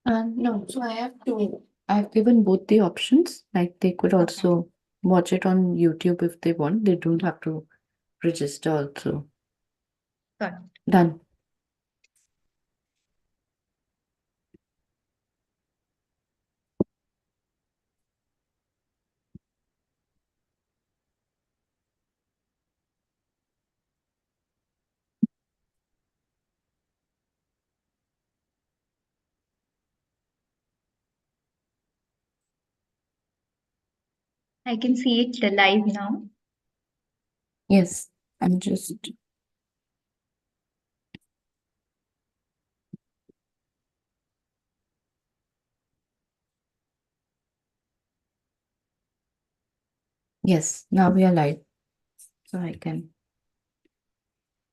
No, so I've given both the options. Like they could Okay. also watch it on YouTube if they want. They don't have to register also. Got it. Done. I can see it live now. Yes, I'm just yes, now we are live. So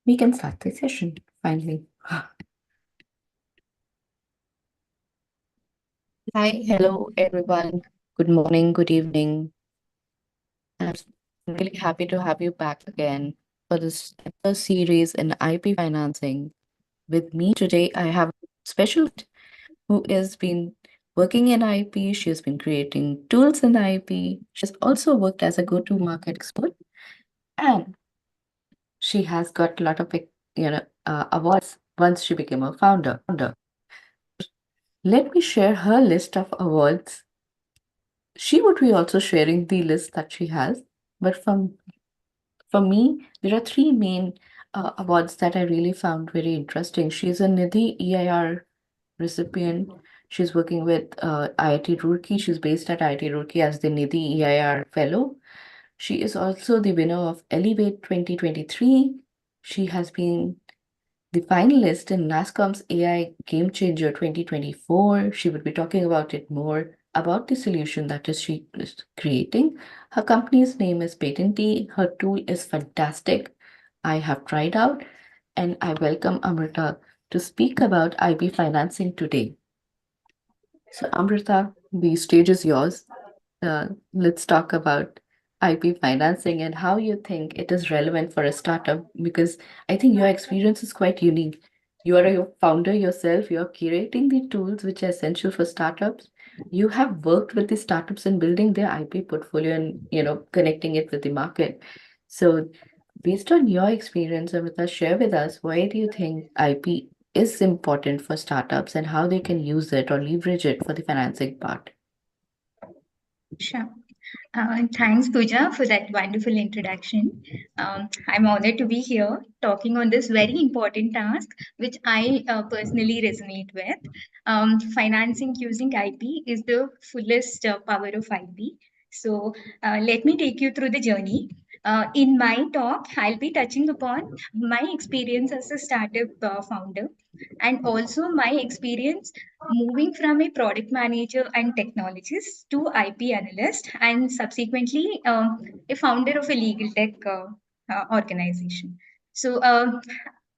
we can start the session finally. Hi, hello everyone. Good morning, good evening. I'm really happy to have you back again for this first series in IP financing. With me today, I have a special guest who has been working in IP. She has been creating tools in IP. She's also worked as a go-to-market expert, and she has got a lot of awards once she became a founder. Let me share her list of awards. She would be also sharing the list that she has, but for me, there are three main awards that I really found very interesting. She's a Nidhi EIR recipient. She's working with IIT Roorkee. She's based at IIT Roorkee as the Nidhi EIR Fellow. She is also the winner of Elevate 2023. She has been the finalist in NASSCOM's AI Game Changer 2024. She would be talking about it more about the solution that is she is creating. Her company's name is Patenti. Her tool is fantastic. I have tried out, and I welcome Amrutha to speak about IB financing today. So, Amrita, the stage is yours. Let's talk about IP financing and how you think it is relevant for a startup because I think your experience is quite unique. You are a founder yourself, you're curating the tools which are essential for startups. You have worked with the startups in building their IP portfolio and connecting it with the market. So based on your experience, Amrita, share with us why do you think IP is important for startups and how they can use it or leverage it for the financing part? Sure. Thanks, Pooja, for that wonderful introduction. I'm honored to be here talking on this very important task, which I personally resonate with. Financing using IP is the fullest power of IP. So, let me take you through the journey. In my talk, I'll be touching upon my experience as a startup founder and also my experience moving from a product manager and technologist to IP analyst and subsequently a founder of a legal tech organization. So,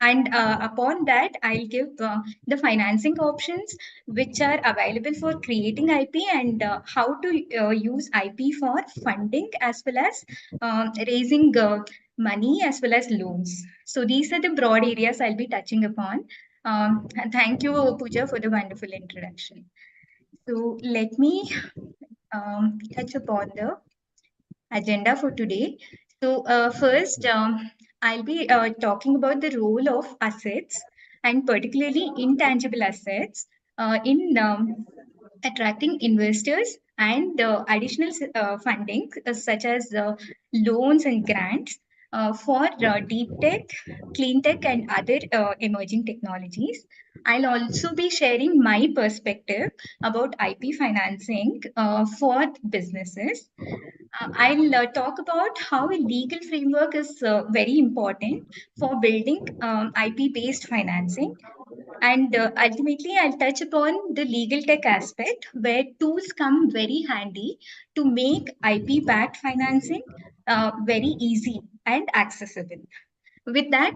and upon that, I'll give the financing options which are available for creating IP and how to use IP for funding as well as raising money as well as loans. So, these are the broad areas I'll be touching upon. And thank you, Pooja, for the wonderful introduction. So let me touch upon the agenda for today. So first, I'll be talking about the role of assets and particularly intangible assets in attracting investors and additional funding such as loans and grants for deep tech, clean tech, and other emerging technologies. I'll also be sharing my perspective about IP financing for businesses. I'll talk about how a legal framework is very important for building IP based financing and ultimately, I'll touch upon the legal tech aspect where tools come very handy to make IP backed financing very easy and accessible. With that,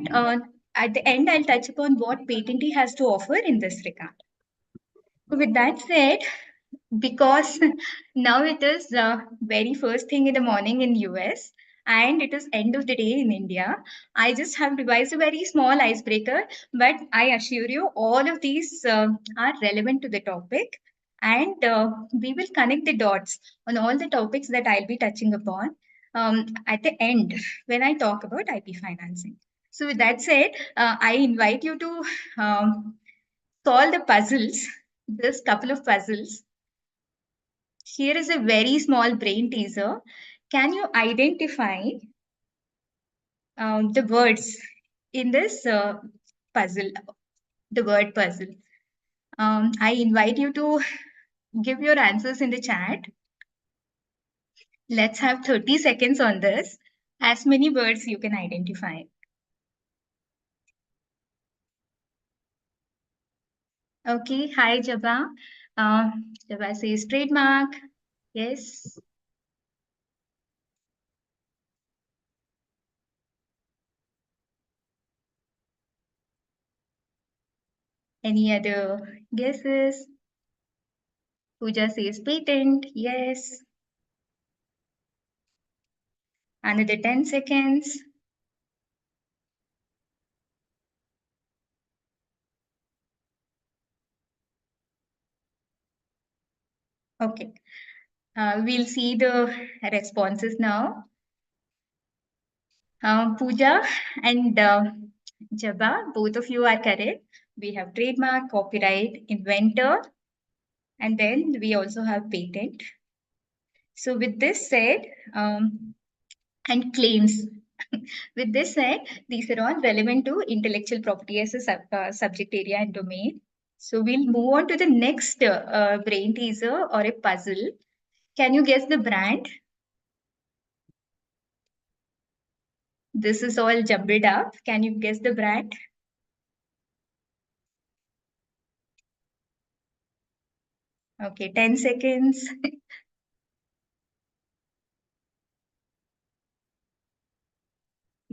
at the end, I'll touch upon what Patenti has to offer in this regard. With that said, because now it is very first thing in the morning in US, and it is end of the day in India. I just have devised a very small icebreaker, but I assure you all of these are relevant to the topic, and we will connect the dots on all the topics that I'll be touching upon at the end when I talk about IP financing. So with that said, I invite you to solve the puzzles, this couple of puzzles. Here is a very small brain teaser. Can you identify the words in this puzzle, the word puzzle? I invite you to give your answers in the chat. Let's have 30 seconds on this. As many words you can identify. Okay, hi Jaba. Jaba says trademark. Yes. Any other guesses? Pooja says patent. Yes. Another 10 seconds. Okay. We'll see the responses now. Pooja and Jaba, both of you are correct. We have trademark, copyright, inventor, and then we also have patent. So with this said, and claims. With this said, these are all relevant to intellectual property as a subject area and domain. So we'll move on to the next brain teaser or a puzzle. Can you guess the brand? This is all jumbled up. Can you guess the brand? Okay, 10 seconds.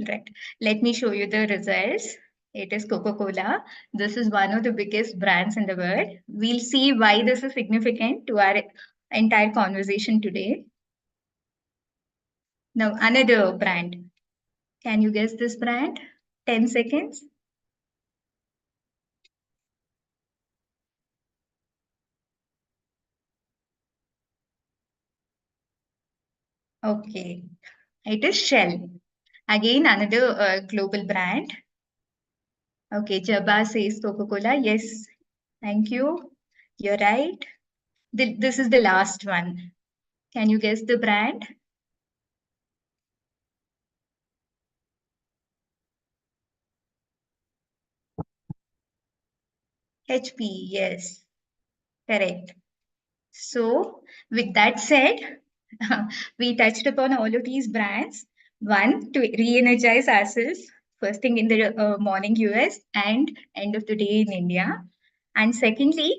Right. Let me show you the results. It is Coca-Cola. This is one of the biggest brands in the world. We'll see why this is significant to our entire conversation today. Now, another brand. Can you guess this brand? 10 seconds. Okay. It is Shell. Again, another global brand. Okay, Jabba says Coca-Cola. Yes, thank you. You're right. This is the last one. Can you guess the brand? HP. Yes, correct. So, with that said, we touched upon all of these brands. One, to re-energize ourselves, first thing in the morning US and end of the day in India. And secondly,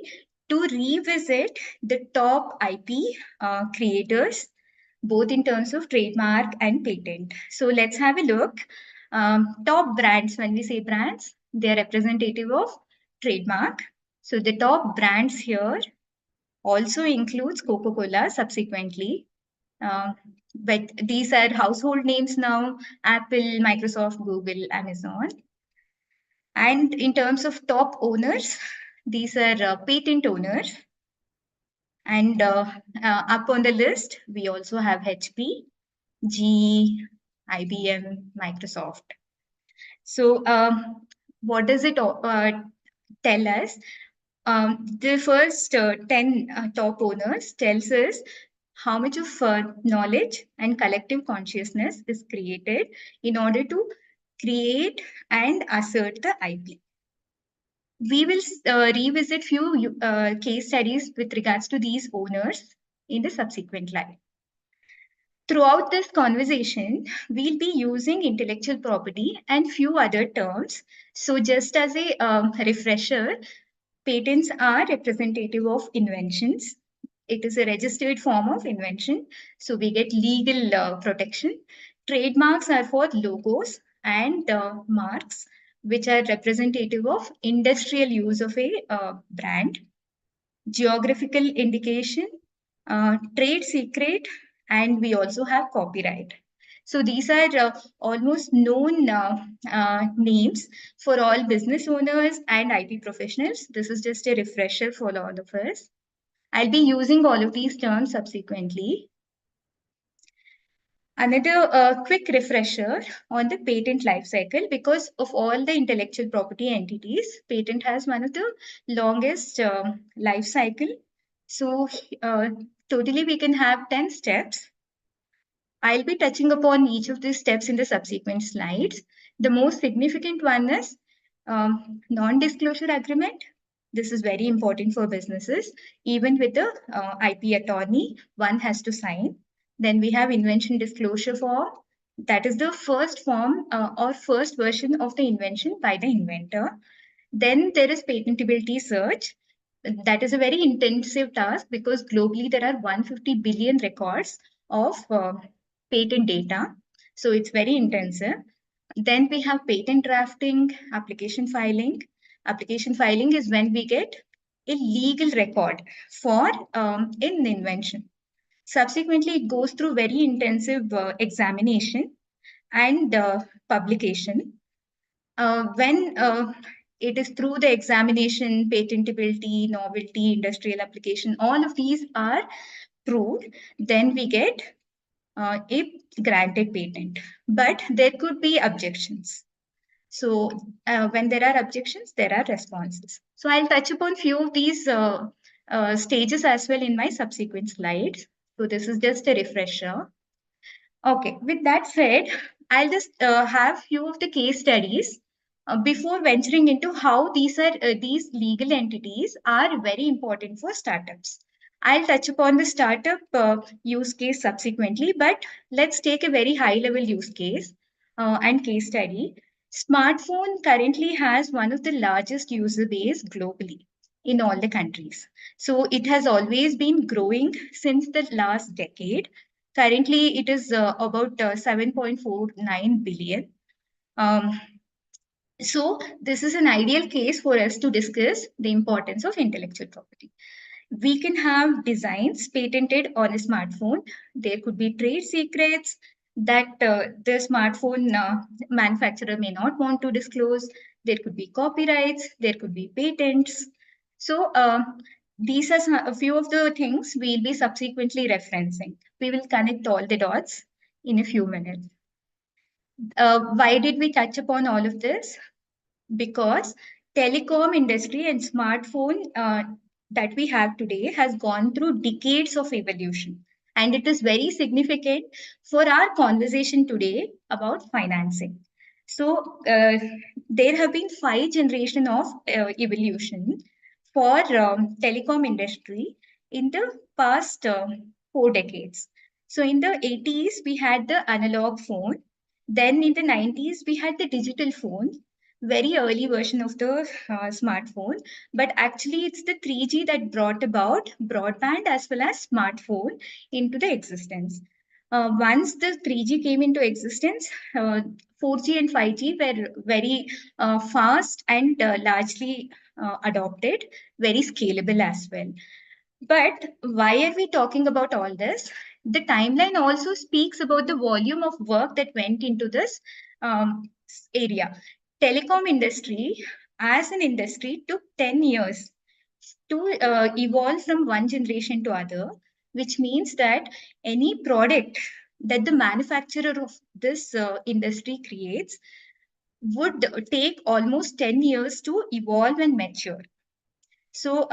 to revisit the top IP creators, both in terms of trademark and patent. So let's have a look. Top brands, when we say brands, they're representative of trademark. So the top brands here also includes Coca-Cola subsequently. Uh, but these are household names now: Apple, Microsoft, Google, Amazon. And in terms of top owners, these are patent owners. And up on the list, we also have HP, GE, IBM, Microsoft. So what does it tell us? The first 10 top owners tells us how much of knowledge and collective consciousness is created in order to create and assert the IP. We will revisit few case studies with regards to these owners in the subsequent line. Throughout this conversation, we'll be using intellectual property and few other terms. So just as a refresher, patents are representative of inventions. It is a registered form of invention, so we get legal protection. Trademarks are for logos and marks, which are representative of industrial use of a brand. Geographical indication, trade secret, and we also have copyright. So these are almost known names for all business owners and IT professionals. This is just a refresher for all of us. I'll be using all of these terms subsequently. Another quick refresher on the patent life cycle. Because of all the intellectual property entities, patent has one of the longest life cycle. So uh, totally we can have 10 steps. I'll be touching upon each of these steps in the subsequent slides. The most significant one is non-disclosure agreement. This is very important for businesses. Even with the IP attorney, one has to sign. Then we have invention disclosure form. That is the first form or first version of the invention by the inventor. Then there is patentability search. That is a very intensive task because globally there are 150 billion records of patent data. So it's very intensive. Then we have patent drafting, application filing. Application filing is when we get a legal record for an invention. Subsequently, it goes through very intensive examination and publication. When it is through the examination, patentability, novelty, industrial application, all of these are proved, then we get a granted patent. But there could be objections. So when there are objections, there are responses. So I'll touch upon few of these stages as well in my subsequent slides. So this is just a refresher. Okay, with that said, I'll just have few of the case studies before venturing into how these legal entities are very important for startups. I'll touch upon the startup use case subsequently, but let's take a very high level use case and case study. Smartphone currently has one of the largest user base globally in all the countries. So it has always been growing since the last decade. Currently, it is about 7.49 billion. Um, so, this is an ideal case for us to discuss the importance of intellectual property. We can have designs patented on a smartphone. There could be trade secrets that the smartphone manufacturer may not want to disclose. There could be copyrights, there could be patents. So, these are a few of the things we'll be subsequently referencing. We will connect all the dots in a few minutes. Why did we touch upon all of this? Because telecom industry and smartphone that we have today has gone through decades of evolution, and it is very significant for our conversation today about financing. So there have been 5 generations of evolution for telecom industry in the past 4 decades. So in the 80s we had the analog phone, then in the 90s we had the digital phone, very early version of the smartphone, but actually it's the 3G that brought about broadband as well as smartphone into the existence. Once the 3G came into existence, 4G and 5G were very fast and largely adopted, very scalable as well. But why are we talking about all this? The timeline also speaks about the volume of work that went into this area. Telecom industry as an industry took 10 years to evolve from one generation to other, which means that any product that the manufacturer of this industry creates would take almost 10 years to evolve and mature. So,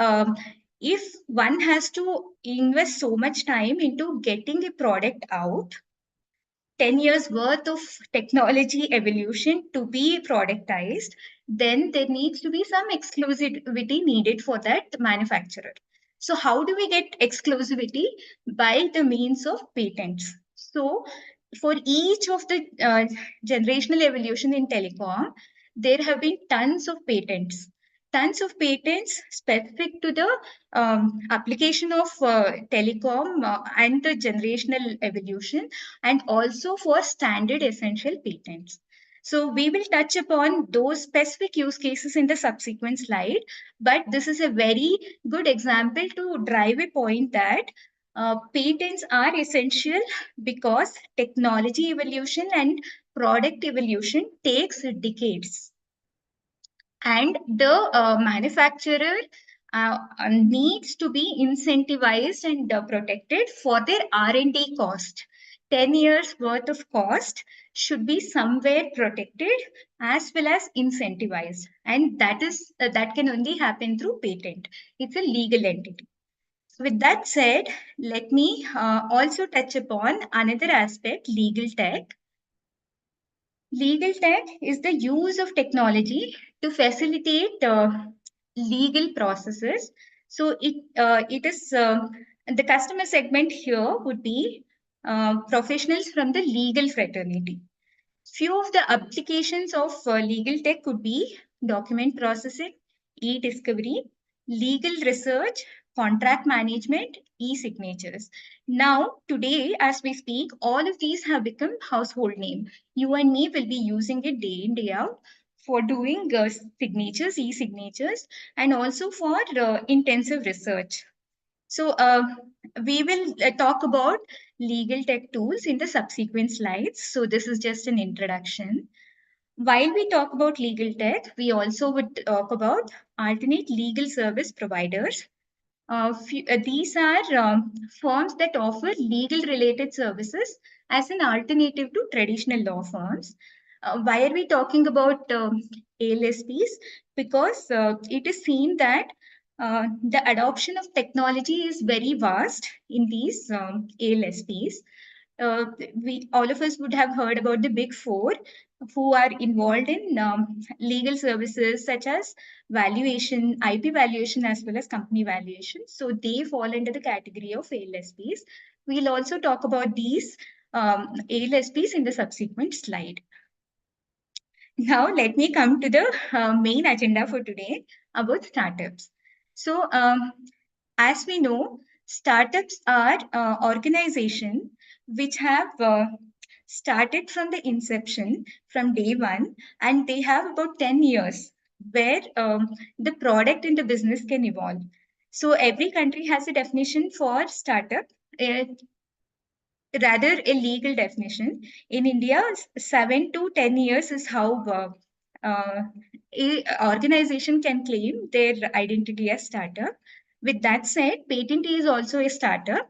if one has to invest so much time into getting a product out, 10 years worth of technology evolution to be productized, then there needs to be some exclusivity needed for that manufacturer. So, how do we get exclusivity? By the means of patents. So, for each of the generational evolution in telecom, there have been tons of patents specific to the application of telecom and the generational evolution, and also for standard essential patents. So we will touch upon those specific use cases in the subsequent slide, but this is a very good example to drive a point that Patents are essential because technology evolution and product evolution takes decades, and the manufacturer needs to be incentivized and protected for their R&D cost. 10 years worth of cost should be somewhere protected as well as incentivized, and that can only happen through patent. It's a legal entity. With that said, let me also touch upon another aspect: legal tech. Legal tech is the use of technology to facilitate legal processes. So it is the customer segment here would be professionals from the legal fraternity. Few of the applications of legal tech could be document processing, e-discovery, legal research, contract management, e-signatures. Now, today, as we speak, all of these have become household name. You and me will be using it day in, day out for doing signatures, e-signatures, and also for intensive research. So we will talk about legal tech tools in the subsequent slides. So this is just an introduction. While we talk about legal tech, we also would talk about alternate legal service providers. These are firms that offer legal related services as an alternative to traditional law firms. Why are we talking about ALSPs? Because it is seen that the adoption of technology is very vast in these ALSPs. We all of us would have heard about the big four who are involved in legal services such as valuation, IP valuation, as well as company valuation. So they fall under the category of ALSPs. We'll also talk about these ALSPs in the subsequent slide. Now, let me come to the main agenda for today about startups. So, as we know, startups are organizations which have started from the inception, from day one, and they have about 10 years where the product in the business can evolve. So every country has a definition for startup. Uh, Rather a legal definition. In India, 7 to 10 years is how a organization can claim their identity as startup. With that said, Patenti is also a startup.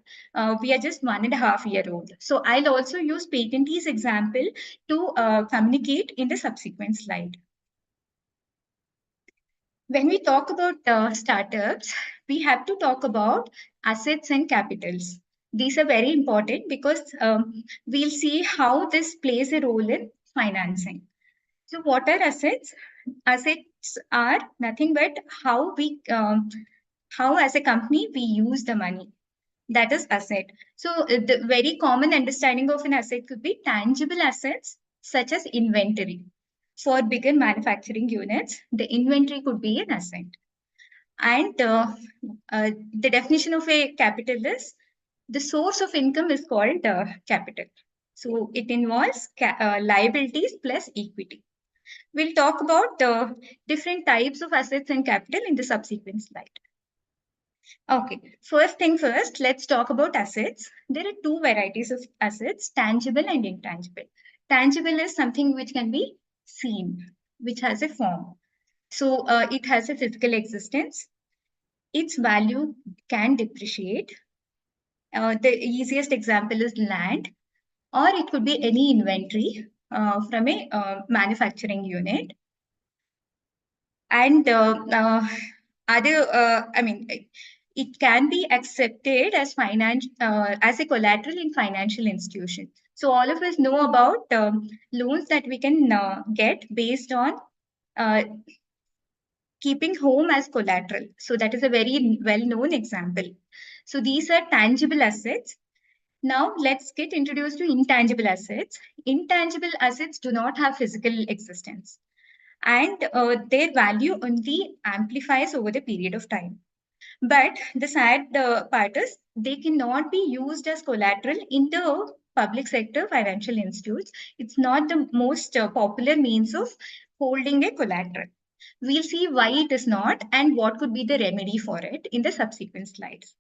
We are just 1.5 year old. So I'll also use Patenti's example to communicate in the subsequent slide. When we talk about startups, we have to talk about assets and capitals. These are very important because we'll see how this plays a role in financing. So, what are assets? Assets are nothing but how as a company we use the money. That is asset. So, the very common understanding of an asset could be tangible assets such as inventory. For bigger manufacturing units, the inventory could be an asset. And the definition of a capital is the source of income is called capital. So it involves liabilities plus equity. We'll talk about different types of assets and capital in the subsequent slide. Okay, first thing first, let's talk about assets. There are two varieties of assets, tangible and intangible. Tangible is something which can be seen, which has a form. So it has a physical existence. Its value can depreciate. The easiest example is land, or it could be any inventory from a manufacturing unit. And it can be accepted as as a collateral in financial institution. So all of us know about loans that we can get based on uh, keeping home as collateral. So that is a very well-known example. So these are tangible assets. Now let's get introduced to intangible assets. Intangible assets do not have physical existence, and their value only amplifies over the period of time. But the sad part is they cannot be used as collateral in the public sector financial institutes. It's not the most popular means of holding a collateral. We'll see why it is not and what could be the remedy for it in the subsequent slides.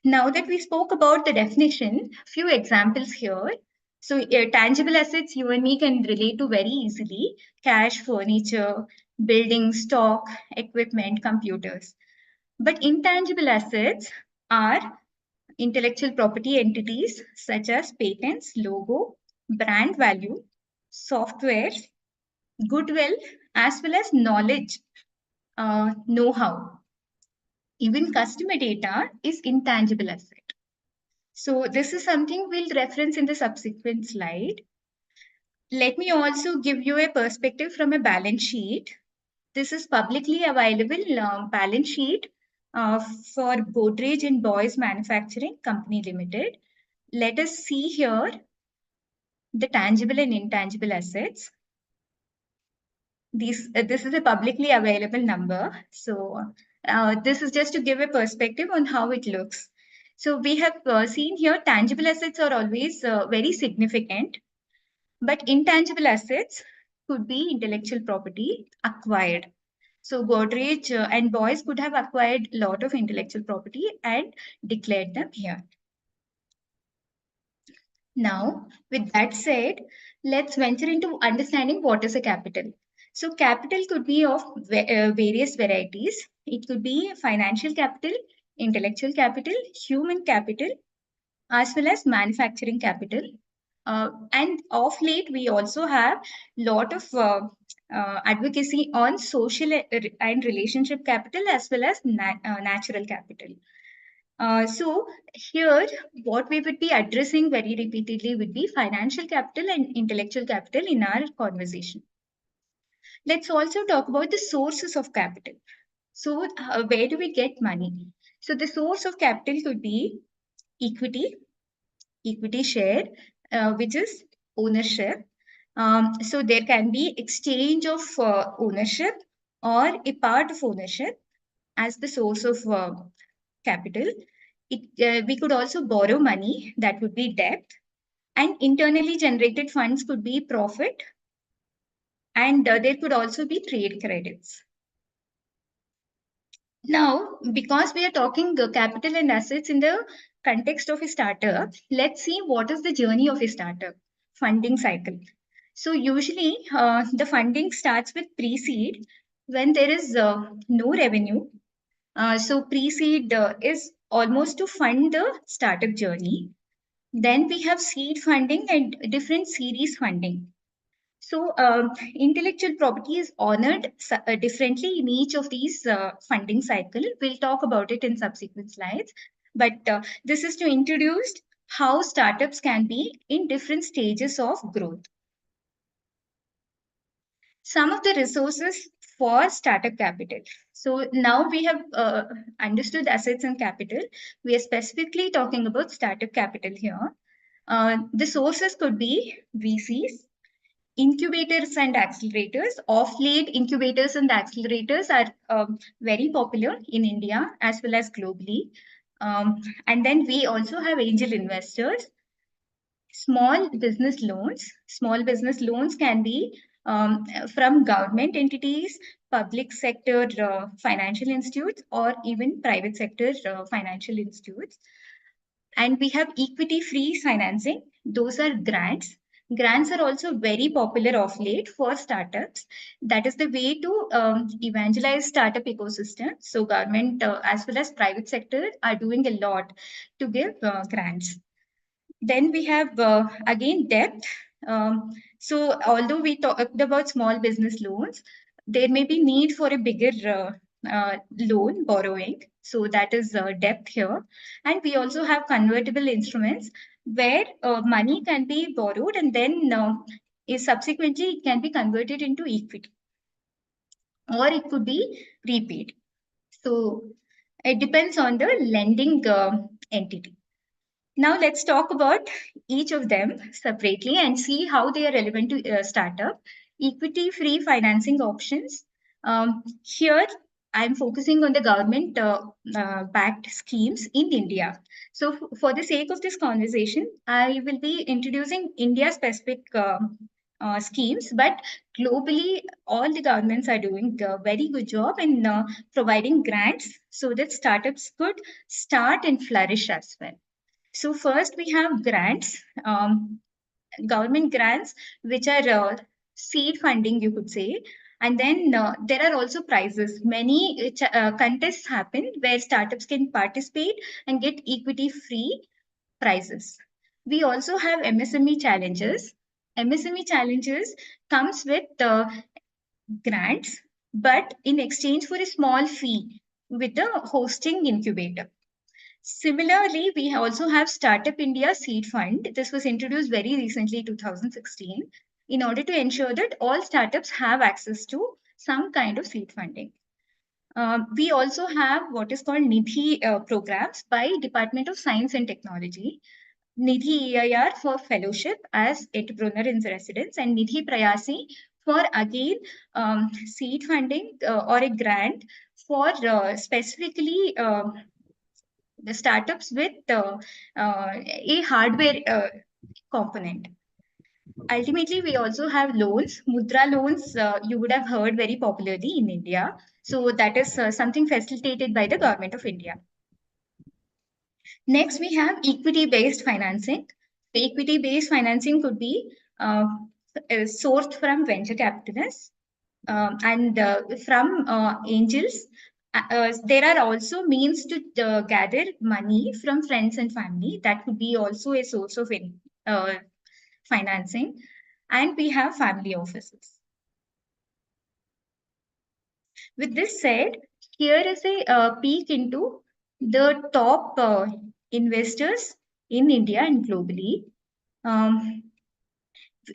Now that we spoke about the definition, few examples here. So tangible assets you and me can relate to very easily: cash, furniture, buildings, stock, equipment, computers. But intangible assets are intellectual property entities such as patents, logo, brand value, software, goodwill, as well as knowledge, know-how. Even customer data is intangible asset. So this is something we'll reference in the subsequent slide. Let me also give you a perspective from a balance sheet. This is publicly available balance sheet for Godrej and Boys Manufacturing Company Limited. Let us see here the tangible and intangible assets. This is a publicly available number. So this is just to give a perspective on how it looks. So we have seen here tangible assets are always very significant, but intangible assets could be intellectual property acquired. So Godrej and Boys could have acquired a lot of intellectual property and declared them here. Now, with that said, let's venture into understanding what is a capital. So capital could be of various varieties. It could be financial capital, intellectual capital, human capital, as well as manufacturing capital. And of late, we also have a lot of advocacy on social and relationship capital as well as natural capital. So here, what we would be addressing very repeatedly would be financial capital and intellectual capital in our conversation. Let's also talk about the sources of capital. So where do we get money? So the source of capital could be equity, equity share, which is ownership. So there can be exchange of ownership or a part of ownership as the source of capital. We could also borrow money, that would be debt, and internally generated funds could be profit, and there could also be trade credits. Now, because we are talking capital and assets in the context of a startup, let's see what is the journey of a startup funding cycle. So usually the funding starts with pre-seed when there is no revenue. So pre-seed is almost to fund the startup journey. Then we have seed funding and different series funding. So intellectual property is honored differently in each of these funding cycle. We'll talk about it in subsequent slides. But this is to introduce how startups can be in different stages of growth. Some of the resources for startup capital. So now we have understood assets and capital. We are specifically talking about startup capital here. The sources could be VCs, incubators and accelerators. Of late, incubators and accelerators are very popular in India as well as globally. And then we also have angel investors. Small business loans. Small business loans can be from government entities, public sector financial institutes, or even private sector financial institutes. And we have equity free financing. Those are grants. Grants are also very popular of late for startups. That is the way to evangelize startup ecosystem. So government as well as private sector are doing a lot to give grants. Then we have again debt. So although we talked about small business loans, there may be need for a bigger loan borrowing. So that is debt here. And we also have convertible instruments where money can be borrowed and then is subsequently it can be converted into equity or it could be repaid. So it depends on the lending entity. Now let's talk about each of them separately and see how they are relevant to startup. Equity-free financing options. Here, I'm focusing on the government backed schemes in India. So for the sake of this conversation, I will be introducing India-specific schemes, but globally, all the governments are doing a very good job in providing grants so that startups could start and flourish as well. So first we have grants, government grants, which are seed funding, you could say. And then there are also prizes. Many contests happen where startups can participate and get equity free prizes. We also have MSME challenges. MSME challenges comes with grants, but in exchange for a small fee with a hosting incubator. Similarly, we also have Startup India Seed Fund. This was introduced very recently, 2016, in order to ensure that all startups have access to some kind of seed funding. We also have what is called Nidhi programs by Department of Science and Technology. Nidhi EIR for fellowship as entrepreneur in residence, and Nidhi Prayasi for again seed funding or a grant for specifically the startups with a hardware component. Ultimately, we also have loans. Mudra loans, you would have heard very popularly in India. So that is something facilitated by the government of India. Next, we have equity-based financing. The equity-based financing could be sourced from venture capitalists and from angels. There are also means to gather money from friends and family. That could be also a source of financing. And we have family offices. With this said, here is a peek into the top investors in India and globally.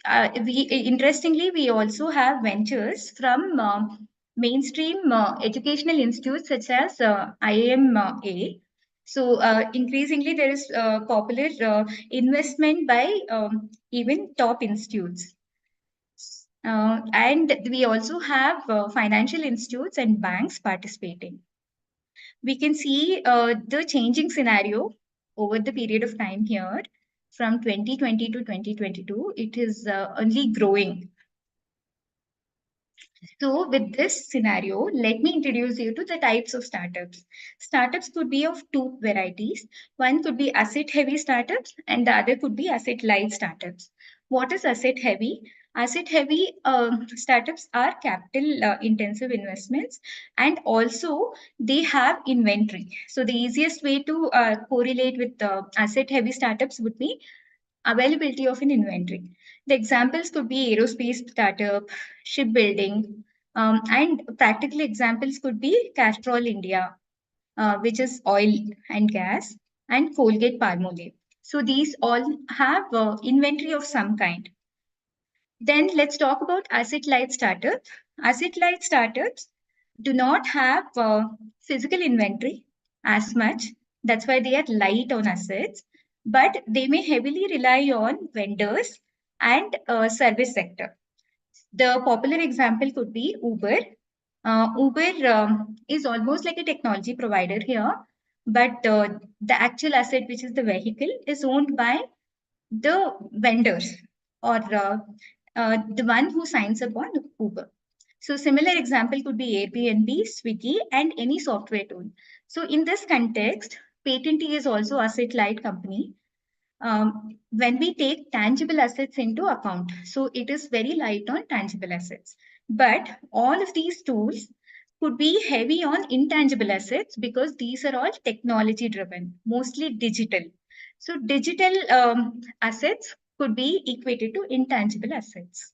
Interestingly, we also have ventures from mainstream educational institutes such as IMA. So increasingly, there is popular investment by even top institutes. And we also have financial institutes and banks participating. We can see the changing scenario over the period of time here from 2020 to 2022. It is only growing. So, with this scenario, let me introduce you to the types of startups. Startups could be of two varieties. One could be asset heavy startups, and the other could be asset light startups. What is asset heavy? Asset heavy startups are capital intensive investments, and also they have inventory. So, the easiest way to correlate with asset heavy startups would be availability of an inventory. The examples could be aerospace startup, shipbuilding, and practical examples could be Castrol India, which is oil and gas, and Colgate Palmolive. So these all have inventory of some kind. Then let's talk about asset light startups. Asset light startups do not have physical inventory as much. That's why they are light on assets, but they may heavily rely on vendors and service sector. The popular example could be Uber. Uber is almost like a technology provider here, but the actual asset, which is the vehicle, is owned by the vendors or the one who signs up on Uber. So similar example could be Airbnb, Swiggy, and any software tool. So in this context, Patenti is also asset light company. When we take tangible assets into account, so it is very light on tangible assets. But all of these tools could be heavy on intangible assets because these are all technology driven, mostly digital. So digital assets could be equated to intangible assets.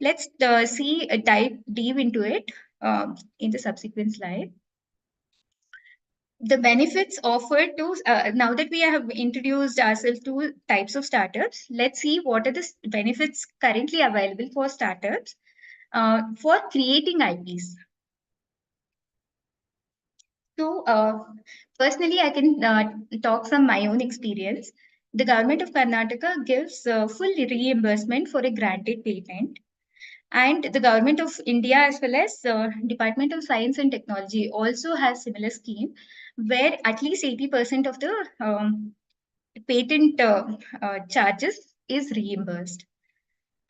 Let's see a dive into it in the subsequent slide. The benefits offered to now that we have introduced ourselves to types of startups, let's see what are the benefits currently available for startups for creating IPs. So personally, I can talk from my own experience. The government of Karnataka gives full reimbursement for a granted patent. And the government of India, as well as Department of Science and Technology, also has similar scheme where at least 80% of the patent charges is reimbursed.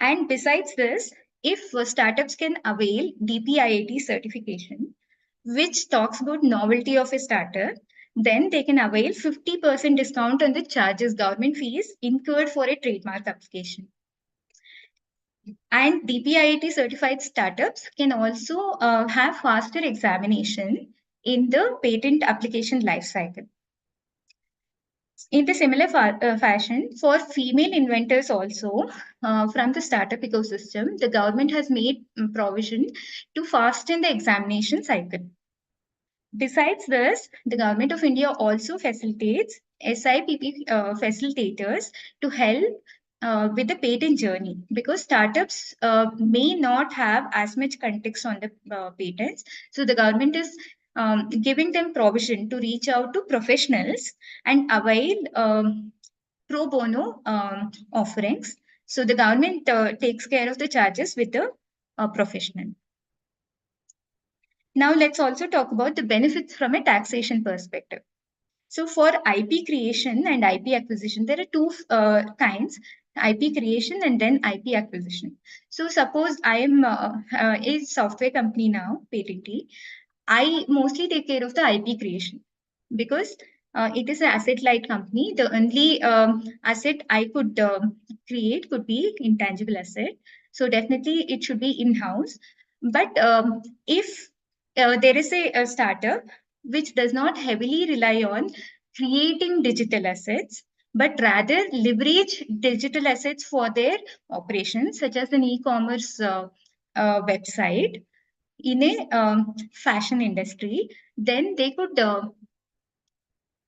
And besides this, if startups can avail DPIIT certification, which talks about novelty of a startup, then they can avail 50% discount on the charges government fees incurred for a trademark application. And DPIIT certified startups can also have faster examination in the patent application lifecycle. In the similar fashion, for female inventors also, from the startup ecosystem, the government has made provision to fasten the examination cycle. Besides this, the Government of India also facilitates SIPP facilitators to help with the patent journey, because startups may not have as much context on the patents. So the government is giving them provision to reach out to professionals and avail pro bono offerings. So the government takes care of the charges with the professional. Now let's also talk about the benefits from a taxation perspective. So for IP creation and IP acquisition, there are two kinds: IP creation and then IP acquisition. So suppose I am a software company now, Patenti. I mostly take care of the IP creation because it is an asset-light company. The only asset I could create could be intangible asset. So definitely it should be in-house. But if there is a startup which does not heavily rely on creating digital assets, but rather leverage digital assets for their operations, such as an e-commerce website in a fashion industry, then they could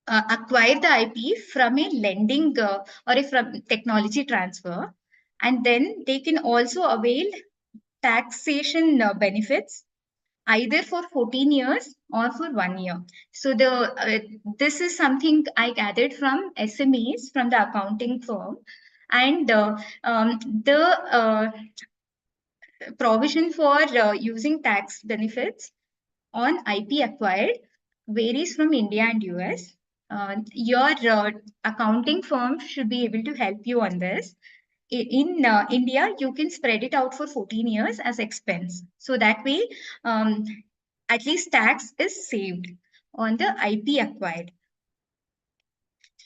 acquire the IP from a lending or a from technology transfer, and then they can also avail taxation benefits either for 14 years or for 1 year. So this is something I gathered from SMEs from the accounting firm, and the provision for using tax benefits on IP acquired varies from India and US. Your accounting firm should be able to help you on this. In India, you can spread it out for 14 years as expense. So that way, um, at least tax is saved on the IP acquired.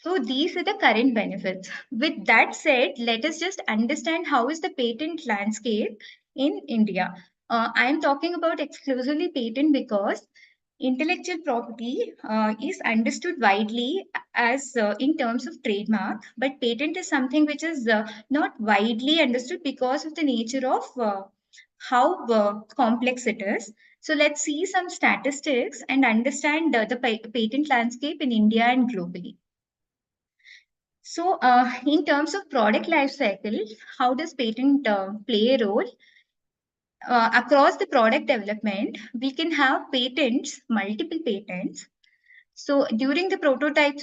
So these are the current benefits. With that said, let us just understand how is the patent landscape in India. I am talking about exclusively patent because intellectual property is understood widely as in terms of trademark, but patent is something which is not widely understood because of the nature of how complex it is. So let's see some statistics and understand the patent landscape in India and globally. So, in terms of product life cycle, how does patent play a role? Across the product development, we can have patents, multiple patents. So, during the prototype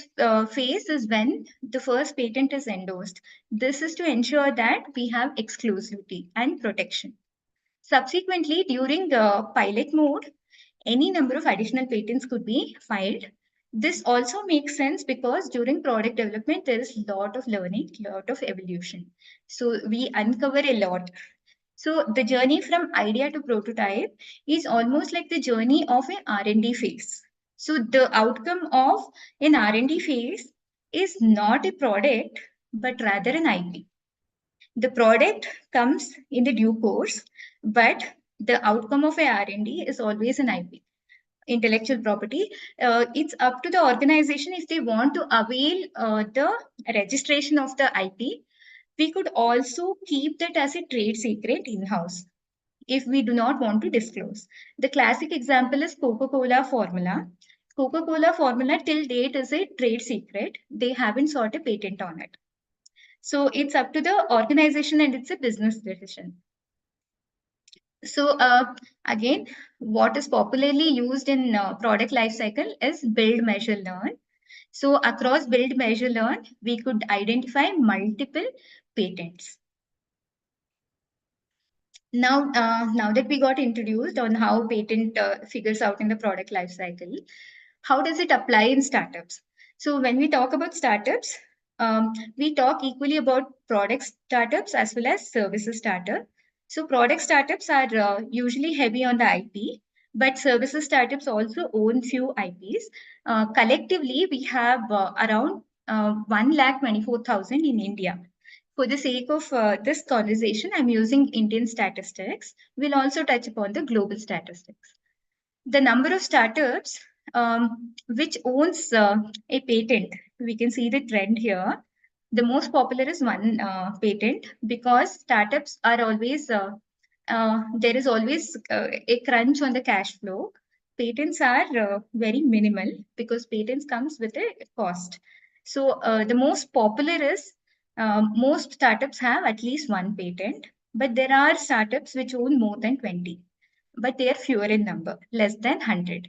phase is when the first patent is endorsed. This is to ensure that we have exclusivity and protection. Subsequently, during the pilot mode, any number of additional patents could be filed. This also makes sense because during product development, there is a lot of learning, lot of evolution. So we uncover a lot. So the journey from idea to prototype is almost like the journey of an R&D phase. So the outcome of an R&D phase is not a product, but rather an IP. The product comes in the due course, but the outcome of a R&D is always an IP, intellectual property. It's up to the organization if they want to avail the registration of the IP. We could also keep that as a trade secret in-house if we do not want to disclose. The classic example is Coca-Cola formula. Coca-Cola formula till date is a trade secret. They haven't sought a patent on it. So it's up to the organization and it's a business decision. So again, what is popularly used in product lifecycle is build, measure, learn. So across build, measure, learn, we could identify multiple patents. Now that we got introduced on how patent figures out in the product lifecycle, how does it apply in startups? So when we talk about startups, we talk equally about product startups as well as services startup. So product startups are usually heavy on the IP, but services startups also own few IPs. Collectively, we have around 1,24,000 in India. For the sake of this conversation, I'm using Indian statistics. We'll also touch upon the global statistics. The number of startups which owns a patent, we can see the trend here. The most popular is one patent because startups are always, there is always a crunch on the cash flow. Patents are very minimal because patents comes with a cost. So the most popular is most startups have at least one patent, but there are startups which own more than 20, but they are fewer in number, less than 100.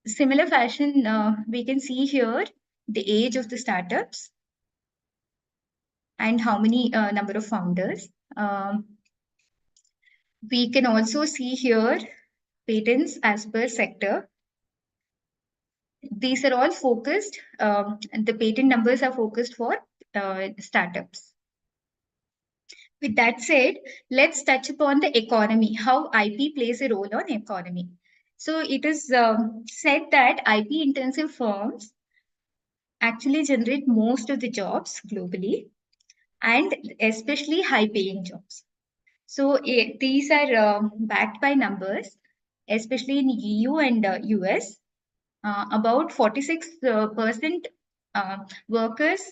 Similar fashion, we can see here the age of the startups and how many number of founders. We can also see here patents as per sector. These are all focused, the patent numbers are focused for startups. With that said, let's touch upon the economy, how IP plays a role on economy. So it is said that IP intensive firms actually generate most of the jobs globally and especially high paying jobs. So these are backed by numbers, especially in EU and US. About 46% workers,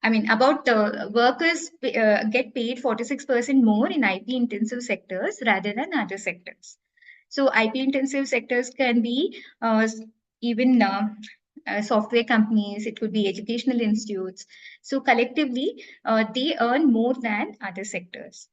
I mean, about workers get paid 46% more in IP intensive sectors rather than other sectors. So IP intensive sectors can be even software companies, it could be educational institutes. So collectively, they earn more than other sectors.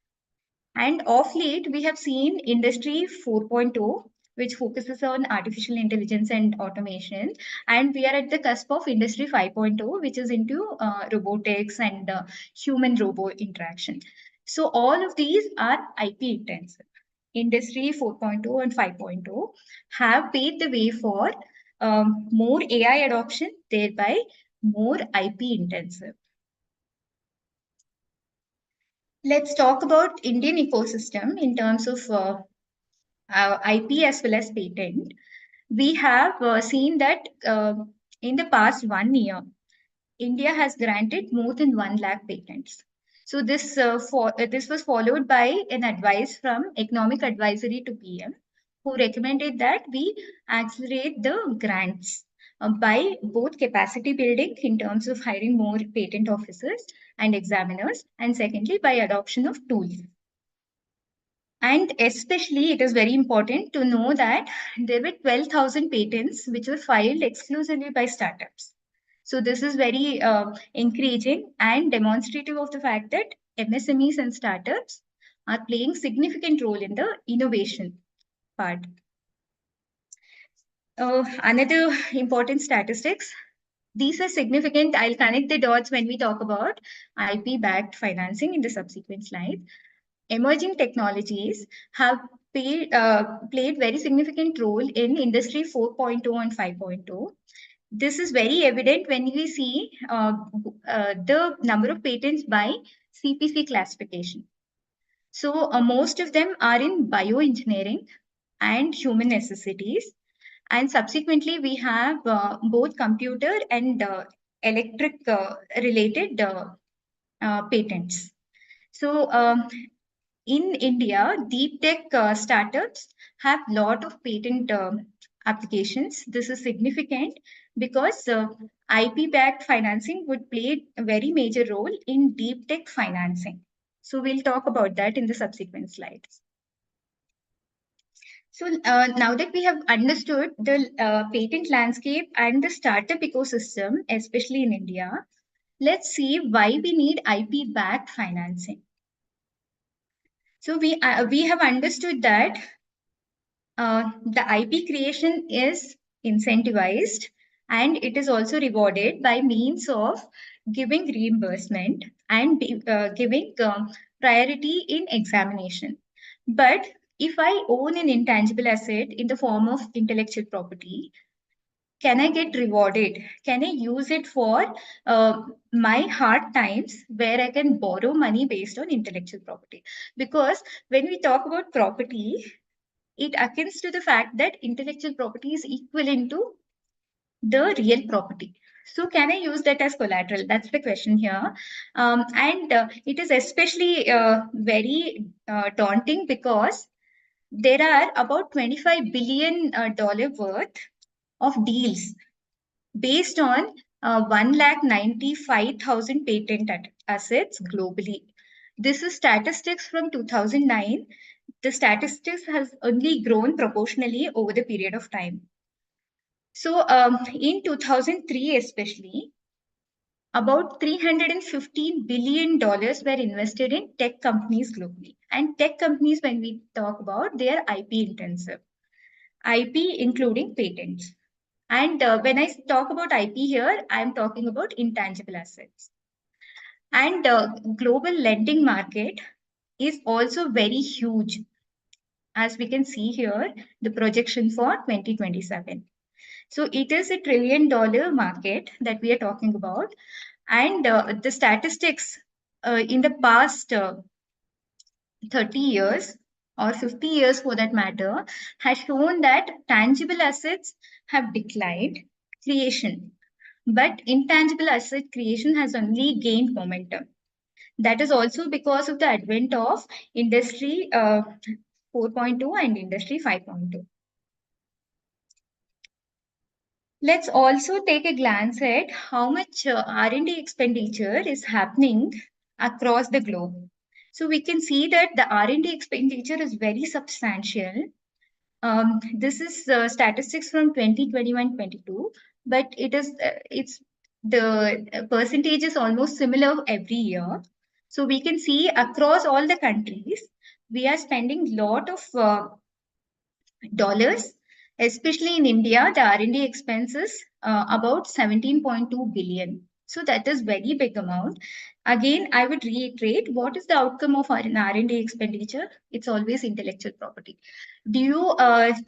And of late, we have seen Industry 4.0, which focuses on artificial intelligence and automation. And we are at the cusp of Industry 5.0, which is into robotics and human robot interaction. So all of these are IP intensive. Industry 4.0 and 5.0 have paved the way for more AI adoption, thereby more IP intensive. Let's talk about Indian ecosystem in terms of IP as well as patent. We have seen that in the past 1 year, India has granted more than 1 lakh patents. So this was followed by an advice from Economic Advisory to PM, who recommended that we accelerate the grants by both capacity building in terms of hiring more patent officers and examiners, and secondly by adoption of tools. And especially, it is very important to know that there were 12,000 patents which were filed exclusively by startups. So this is very encouraging and demonstrative of the fact that MSMEs and startups are playing significant role in the innovation part. Another important statistics. These are significant. I'll connect the dots when we talk about IP-backed financing in the subsequent slide. Emerging technologies have played very significant role in Industry 4.0 and 5.0. This is very evident when we see the number of patents by CPC classification. So most of them are in bioengineering and human necessities. And subsequently, we have both computer and electric related patents. So in India, deep tech startups have a lot of patent applications. This is significant because IP-backed financing would play a very major role in deep tech financing. So we'll talk about that in the subsequent slides. So now that we have understood the patent landscape and the startup ecosystem, especially in India, let's see why we need IP-backed financing. So we have understood that the IP creation is incentivized and it is also rewarded by means of giving reimbursement and giving priority in examination. But if I own an intangible asset in the form of intellectual property, can I get rewarded? Can I use it for my hard times where I can borrow money based on intellectual property? Because when we talk about property, it akins to the fact that intellectual property is equivalent to the real property. So can I use that as collateral? That's the question here. And it is especially very daunting because there are about $25 billion worth of deals based on 195,000 patent assets globally. This is statistics from 2009. The statistics has only grown proportionally over the period of time. So in 2003 especially, about $315 billion were invested in tech companies globally. And tech companies, when we talk about, they are IP intensive. IP including patents. And when I talk about IP here, I'm talking about intangible assets. And global lending market is also very huge. As we can see here, the projection for 2027. So it is a $1 trillion market that we are talking about. And the statistics in the past 30 years or 50 years for that matter has shown that tangible assets have declined creation, but intangible asset creation has only gained momentum. That is also because of the advent of industry 4.2 and industry 5.2. Let's also take a glance at how much R&D expenditure is happening across the globe. So we can see that the R&D expenditure is very substantial. This is statistics from 2021-22, but it's the percentage is almost similar every year. So we can see across all the countries, we are spending lot of dollars, especially in India, the R&D expenses about 17.2 billion. So that is very big amount. Again, I would reiterate, what is the outcome of an R&D expenditure? It's always intellectual property. Do you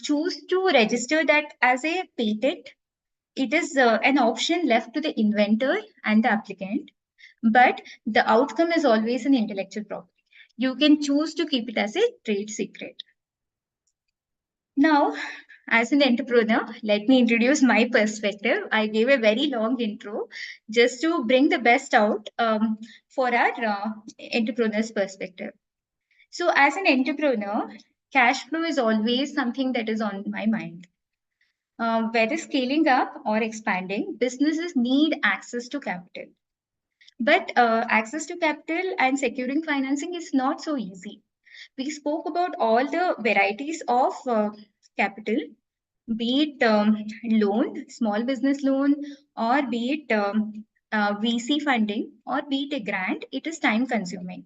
choose to register that as a patent? It is an option left to the inventor and the applicant, but the outcome is always an intellectual property. You can choose to keep it as a trade secret. Now, as an entrepreneur, let me introduce my perspective. I gave a very long intro just to bring the best out for our entrepreneur's perspective. So, as an entrepreneur, cash flow is always something that is on my mind. Whether scaling up or expanding, businesses need access to capital. But access to capital and securing financing is not so easy. We spoke about all the varieties of capital, be it loan, small business loan, or be it VC funding, or be it a grant. It is time consuming.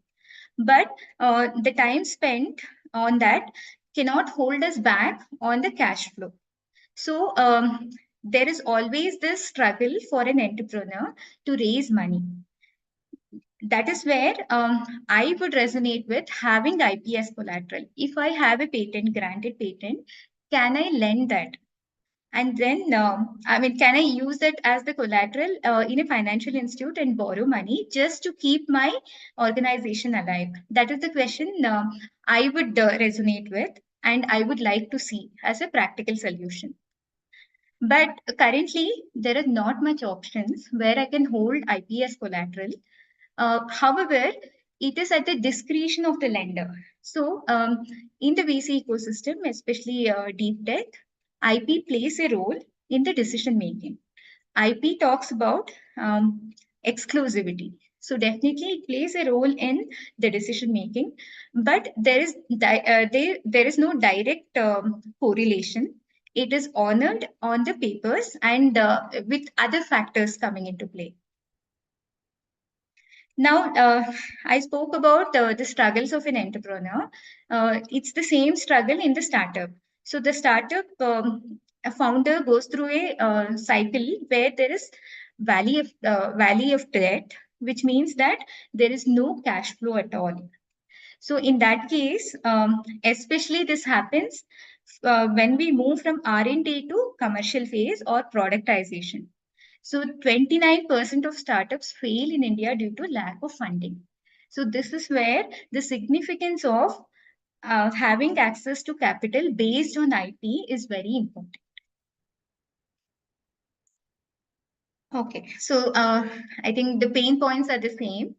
But the time spent on that cannot hold us back on the cash flow. So there is always this struggle for an entrepreneur to raise money. That is where I would resonate with having IP as collateral. If I have a patent, granted patent, can I lend that? And then, can I use that as the collateral in a financial institute and borrow money just to keep my organization alive? That is the question I would resonate with and I would like to see as a practical solution. But currently, there are not much options where I can hold IP as collateral. However, it is at the discretion of the lender. So, in the VC ecosystem, especially deep tech, IP plays a role in the decision making. IP talks about exclusivity. So definitely it plays a role in the decision making, but there is no direct correlation. It is honored on the papers and with other factors coming into play. Now, I spoke about the struggles of an entrepreneur. It's the same struggle in the startup. So the startup a founder goes through a cycle where there is valley of debt, which means that there is no cash flow at all. So in that case, especially this happens when we move from R&D to commercial phase or productization. So 29% of startups fail in India due to lack of funding. So this is where the significance of having access to capital based on IP is very important. Okay, so I think the pain points are the same.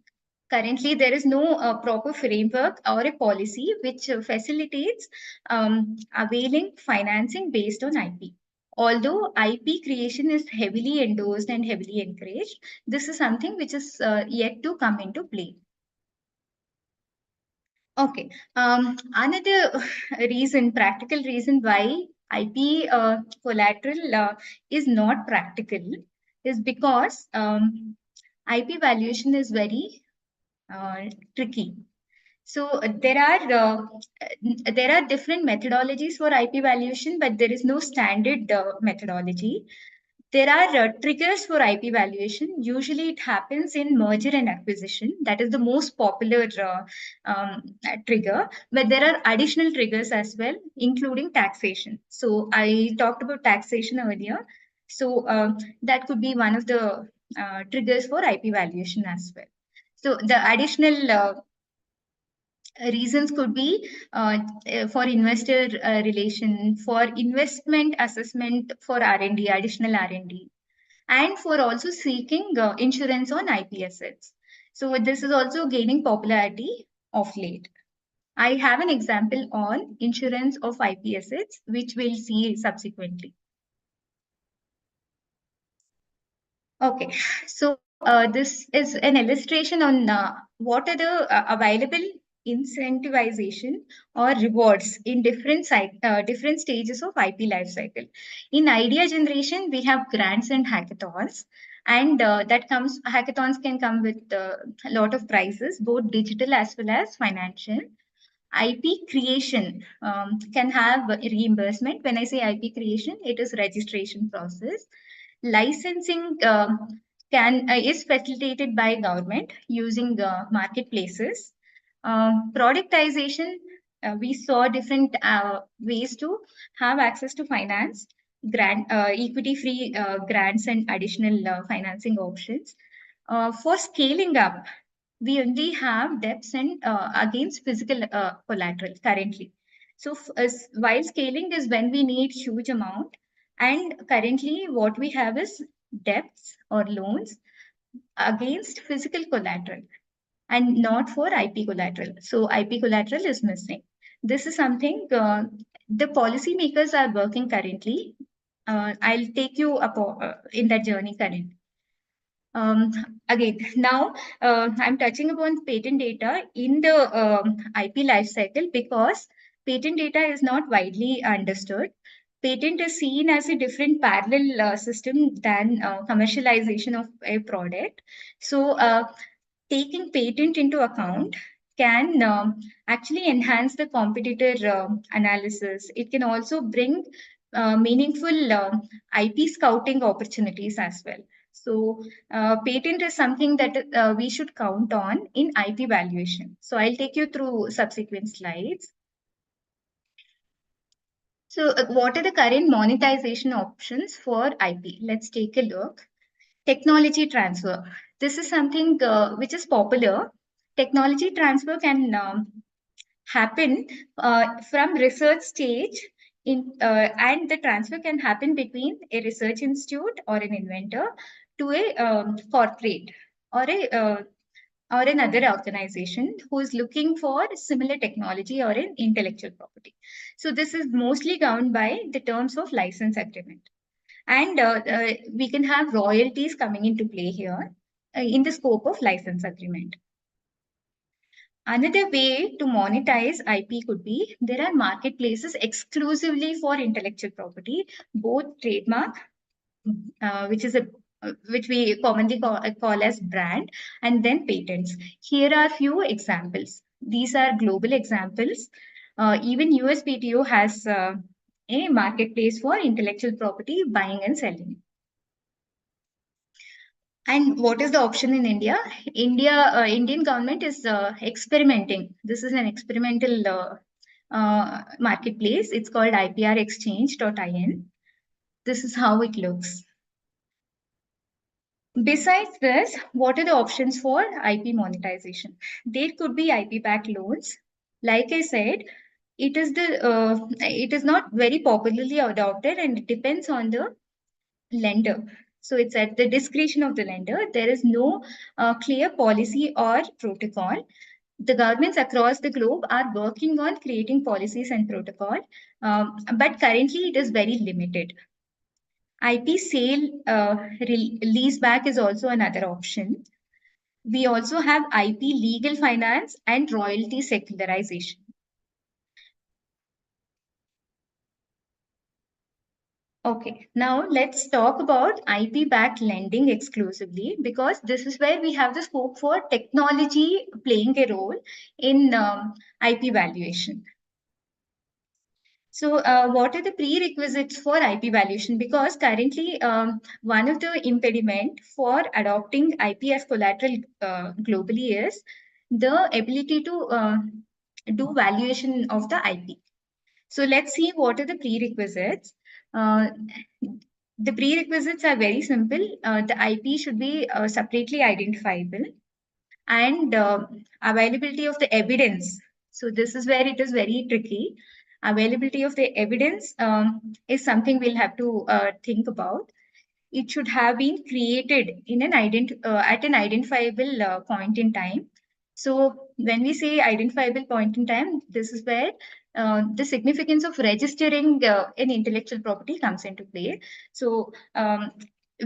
Currently, there is no proper framework or a policy which facilitates availing financing based on IP. Although IP creation is heavily endorsed and heavily encouraged, this is something which is yet to come into play. Okay. Another reason, practical reason why IP collateral is not practical is because IP valuation is very tricky. So there are different methodologies for IP valuation, but there is no standard methodology. There are triggers for IP valuation. Usually, it happens in merger and acquisition. That is the most popular trigger. But there are additional triggers as well, including taxation. So I talked about taxation earlier. So that could be one of the triggers for IP valuation as well. So the additional reasons could be for investor relation, for investment assessment, for R&D, additional R&D, and for also seeking insurance on IP assets. So this is also gaining popularity of late. I have an example on insurance of IP assets, which we'll see subsequently. Okay, so this is an illustration on what are the available incentivization or rewards in different stages of IP life cycle. In idea generation, we have grants and hackathons, and hackathons can come with a lot of prizes, both digital as well as financial. IP creation can have reimbursement. When I say IP creation, it is registration process. Licensing can is facilitated by government using marketplaces. Productization, we saw different ways to have access to finance, equity-free grants and additional financing options. For scaling up, we only have debts and against physical collateral currently. So while scaling is when we need huge amount, and currently what we have is debts or loans against physical collateral and not for IP collateral. So IP collateral is missing. This is something the policymakers are working currently. I'll take you up in that journey currently. Again, now I'm touching upon patent data in the IP lifecycle because patent data is not widely understood. Patent is seen as a different parallel system than commercialization of a product. So, taking patent into account can actually enhance the competitor analysis. It can also bring meaningful IP scouting opportunities as well. So patent is something that we should count on in IP valuation. So I'll take you through subsequent slides. So what are the current monetization options for IP? Let's take a look. Technology transfer. This is something which is popular. Technology transfer can happen from research stage and the transfer can happen between a research institute or an inventor to a corporate or a or another organization who is looking for similar technology or an intellectual property. So this is mostly governed by the terms of license agreement. And we can have royalties coming into play here in the scope of license agreement. Another way to monetize IP could be there are marketplaces exclusively for intellectual property, both trademark, which is a which we commonly call as brand, and then patents. Here are few examples. These are global examples. Even USPTO has a marketplace for intellectual property buying and selling. And what is the option in India? Indian government is experimenting. This is an experimental marketplace. It's called iprexchange.in. This is how it looks. Besides this, what are the options for IP monetization? There could be IP-backed loans. Like I said, it is not very popularly adopted, and it depends on the lender. So it's at the discretion of the lender. There is no clear policy or protocol. The governments across the globe are working on creating policies and protocol, but currently it is very limited. IP sale lease back is also another option. We also have IP legal finance and royalty secularization. Okay, now let's talk about IP-backed lending exclusively, because this is where we have the scope for technology playing a role in IP valuation. So, what are the prerequisites for IP valuation? Because currently, one of the impediment for adopting IP as collateral globally is the ability to do valuation of the IP. So let's see what are the prerequisites. Uh, the prerequisites are very simple. The IP should be separately identifiable, and availability of the evidence. So this is where it is very tricky. Availability of the evidence is something we'll have to think about. It should have been created in an at an identifiable point in time. So when we say identifiable point in time, this is where the significance of registering an intellectual property comes into play. So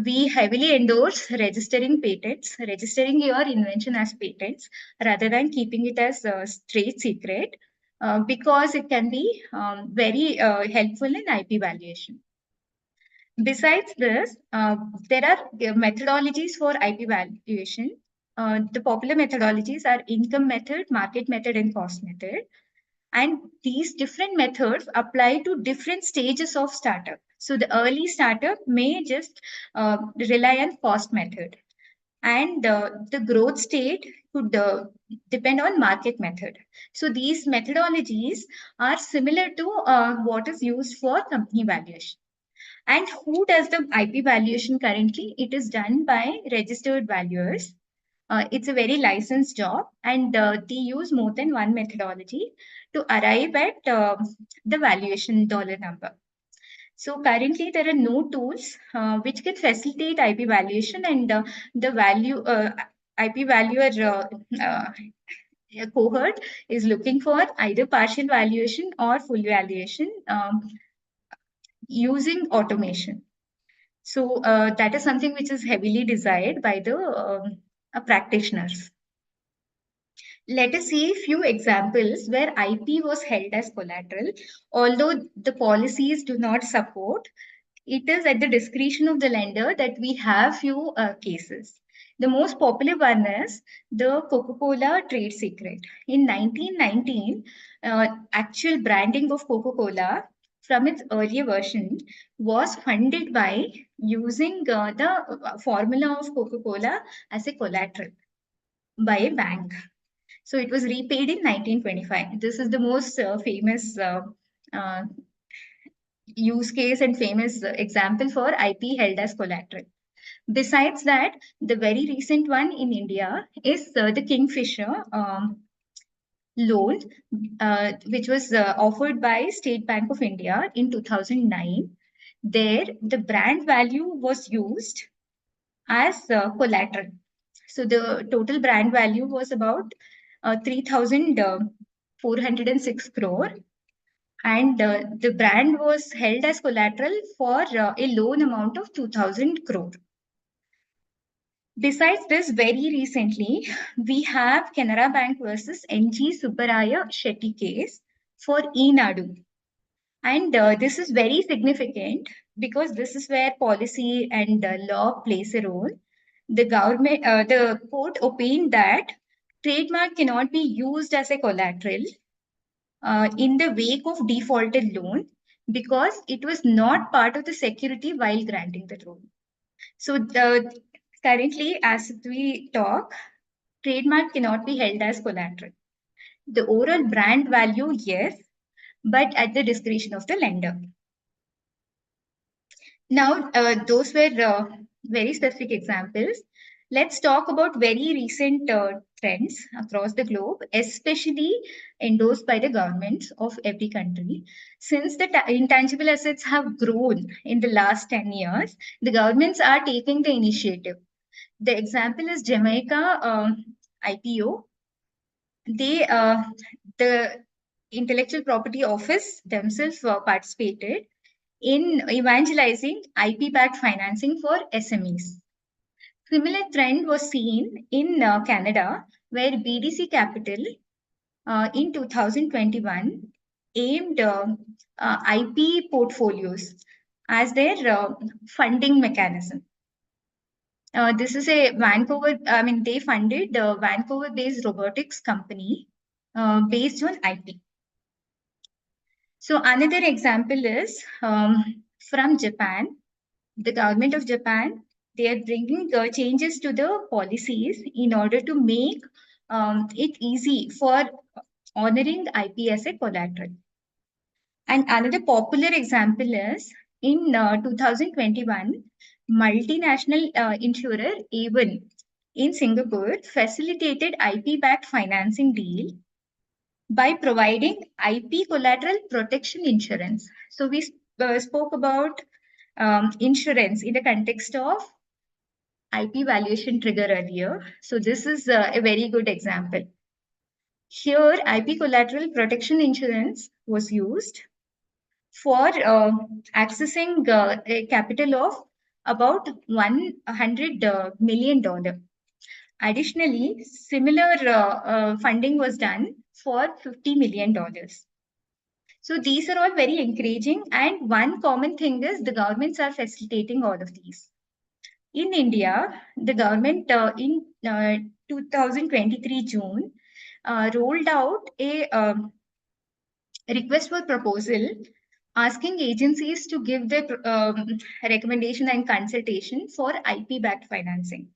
we heavily endorse registering patents, registering your invention as patents rather than keeping it as a straight secret, because it can be very helpful in IP valuation. Besides this, there are methodologies for IP valuation. The popular methodologies are income method, market method, and cost method. And these different methods apply to different stages of startup. So the early startup may just rely on cost method, and the growth state could depend on market method. So these methodologies are similar to what is used for company valuation. And who does the IP valuation currently? It is done by registered valuers. It's a very licensed job, and they use more than one methodology to arrive at the valuation dollar number. So currently, there are no tools which can facilitate IP valuation, and the value IP valuer cohort is looking for either partial valuation or full valuation using automation. So that is something which is heavily desired by the practitioners. Let us see a few examples where IP was held as collateral. Although the policies do not support, it is at the discretion of the lender that we have few cases. The most popular one is the Coca-Cola trade secret. In 1919, actual branding of Coca-Cola from its earlier version was funded by using the formula of Coca-Cola as a collateral by a bank. So it was repaid in 1925. This is the most famous uh, use case and famous example for IP held as collateral. Besides that, the very recent one in India is the Kingfisher loan, which was offered by State Bank of India in 2009. There, the brand value was used as collateral. So the total brand value was about 3,406 crore, and the brand was held as collateral for a loan amount of 2,000 crore. Besides this, very recently, we have Canara Bank versus NG Subbaraya Shetty case for eNadu. And this is very significant because this is where policy and law plays a role. The court opined that trademark cannot be used as a collateral in the wake of defaulted loan because it was not part of the security while granting the loan. So currently, as we talk, trademark cannot be held as collateral. The overall brand value, yes, but at the discretion of the lender. Now, those were very specific examples. Let's talk about very recent trends across the globe, especially endorsed by the governments of every country. Since the intangible assets have grown in the last 10 years, the governments are taking the initiative. The example is Jamaica IPO. The Intellectual Property Office themselves participated in evangelizing IP-backed financing for SMEs. Similar trend was seen in Canada, where BDC Capital in 2021 aimed IP portfolios as their funding mechanism. This is a Vancouver, I mean, they funded the Vancouver-based robotics company based on IP. So another example is from Japan. The government of Japan, they are bringing changes to the policies in order to make it easy for honoring IP as a collateral. And another popular example is in 2021, multinational insurer Avon in Singapore facilitated IP-backed financing deal by providing IP collateral protection insurance. So we spoke about insurance in the context of IP valuation trigger earlier. So this is a very good example. Here, IP collateral protection insurance was used for accessing a capital of about $100 million. Additionally, similar funding was done for $50 million. So these are all very encouraging. And one common thing is the governments are facilitating all of these. In India, the government in 2023 June rolled out a request for proposal asking agencies to give their recommendation and consultation for IP-backed financing.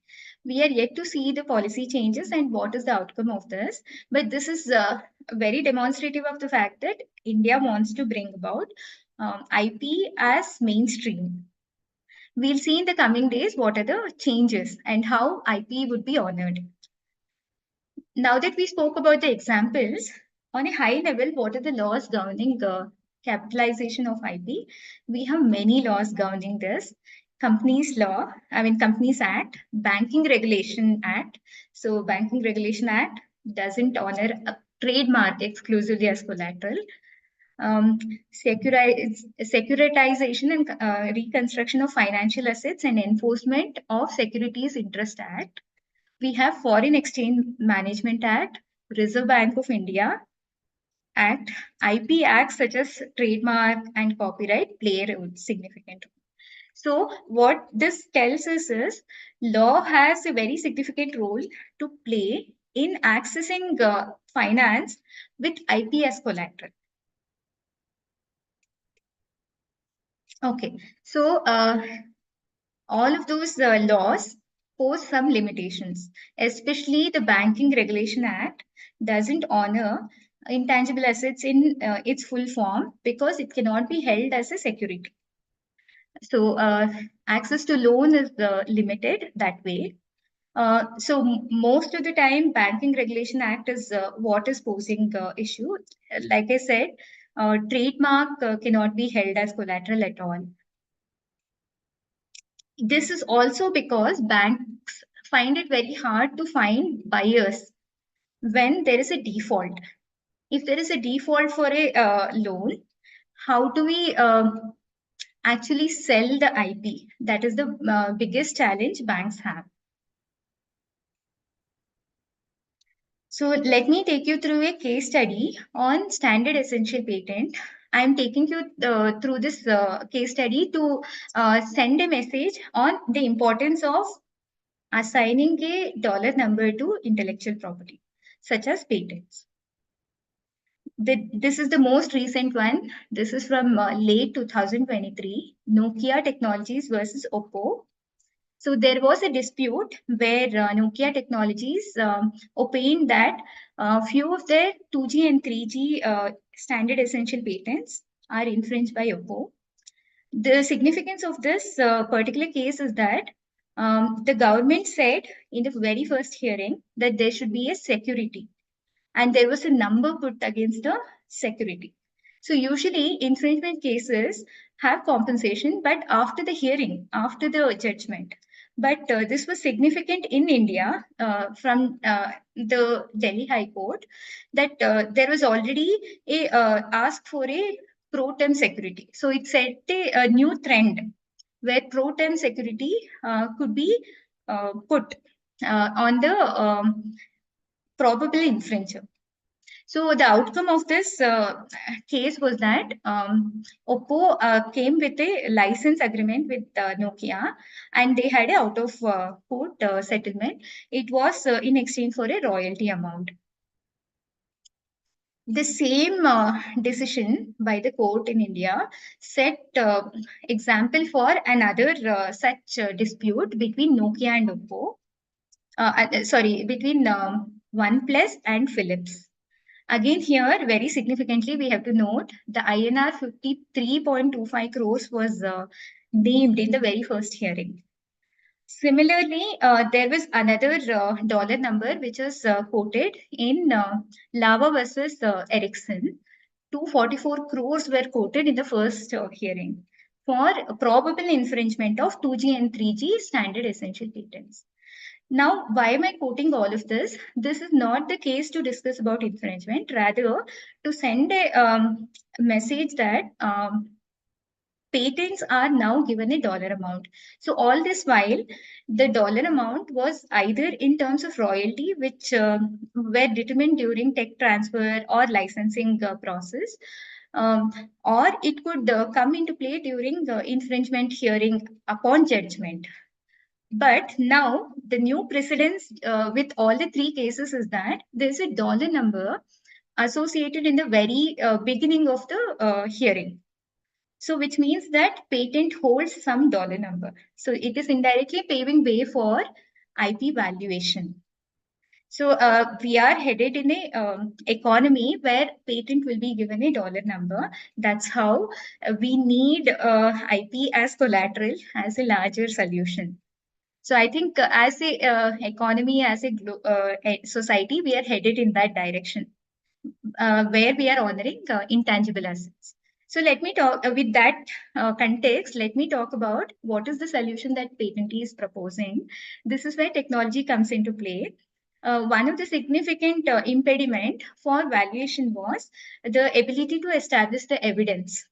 We are yet to see the policy changes and what is the outcome of this, but this is very demonstrative of the fact that India wants to bring about IP as mainstream. We'll see in the coming days what are the changes and how IP would be honored. Now that we spoke about the examples, on a high level, what are the laws governing capitalization of IP? We have many laws governing this. Companies Act, Banking Regulation Act. So Banking Regulation Act doesn't honor a trademark exclusively as collateral. Securitization and reconstruction of financial assets and enforcement of Securities Interest Act. We have Foreign Exchange Management Act, Reserve Bank of India Act, IP Acts such as trademark and copyright play a significant role. So what this tells us is law has a very significant role to play in accessing finance with IP as collateral. Okay, so all of those laws pose some limitations, especially the Banking Regulation Act doesn't honor intangible assets in its full form because it cannot be held as a security. So access to loan is limited that way. So most of the time, Banking Regulation Act is what is posing issue. Like I said, trademark cannot be held as collateral at all. This is also because banks find it very hard to find buyers when there is a default. If there is a default for a loan, how do we actually sell the IP? That is the biggest challenge banks have. So let me take you through a case study on standard essential patent. I'm taking you through this case study to send a message on the importance of assigning a dollar number to intellectual property, such as patents. This is the most recent one. This is from late 2023, Nokia Technologies versus Oppo. So there was a dispute where Nokia Technologies opined that few of their 2G and 3G standard essential patents are infringed by Oppo. The significance of this particular case is that the government said in the very first hearing that there should be a security, and there was a number put against the security. So usually infringement cases have compensation, but after the hearing, after the judgment. But this was significant in India from the Delhi High Court that there was already a ask for a pro tem security. So it set a new trend where pro tem security could be put on the probable infringer. So the outcome of this case was that Oppo came with a license agreement with Nokia, and they had a out of court settlement. It was in exchange for a royalty amount. The same decision by the court in India set example for another such dispute between Nokia and Oppo. Sorry, between OnePlus and Philips. Again, here, very significantly, we have to note the INR 53.25 crores was named in the very first hearing. Similarly, there was another dollar number which was quoted in Lava versus Ericsson. 244 crores were quoted in the first hearing for probable infringement of 2G and 3G standard essential patents. Now, why am I quoting all of this? This is not the case to discuss about infringement, rather to send a message that patents are now given a dollar amount. So all this while, the dollar amount was either in terms of royalty, which were determined during tech transfer or licensing process, um, or it could come into play during infringement hearing upon judgment. But now the new precedence with all the three cases is that there's a dollar number associated in the very beginning of the hearing. So which means that patent holds some dollar number. So it is indirectly paving way for IP valuation. So we are headed in a economy where patent will be given a dollar number. That's how we need IP as collateral as a larger solution. So I think as a economy, as a society, we are headed in that direction where we are honoring intangible assets. So let me talk with that context. Let me talk about what is the solution that Patentee is proposing. This is where technology comes into play. One of the significant impediment for valuation was the ability to establish the evidence.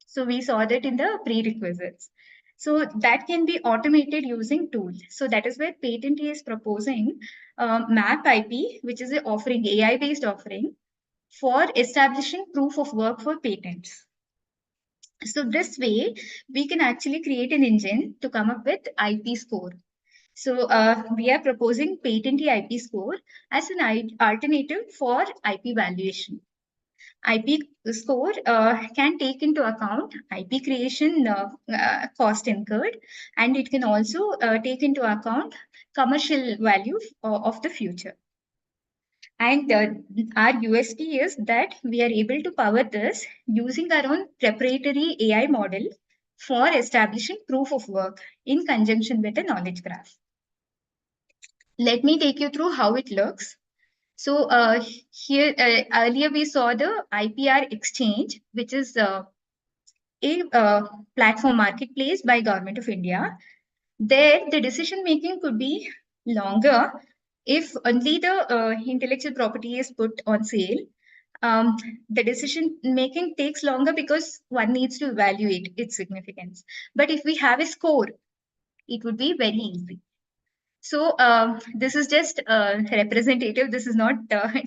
So we saw that in the prerequisites. So that can be automated using tools. So that is where Patentee is proposing MAP IP, which is an offering, AI-based offering for establishing proof of work for patents. So this way, we can actually create an engine to come up with IP score. So we are proposing Patentee IP score as an alternative for IP valuation. IP score can take into account IP creation cost incurred, and it can also take into account commercial value of the future. And our USP is that we are able to power this using our own proprietary AI model for establishing proof of work in conjunction with a knowledge graph. Let me take you through how it looks. So here earlier we saw the IPR exchange, which is a platform marketplace by Government of India. There, the decision making could be longer if only the intellectual property is put on sale. The decision making takes longer because one needs to evaluate its significance. But if we have a score, it would be very easy. So this is just representative. This is not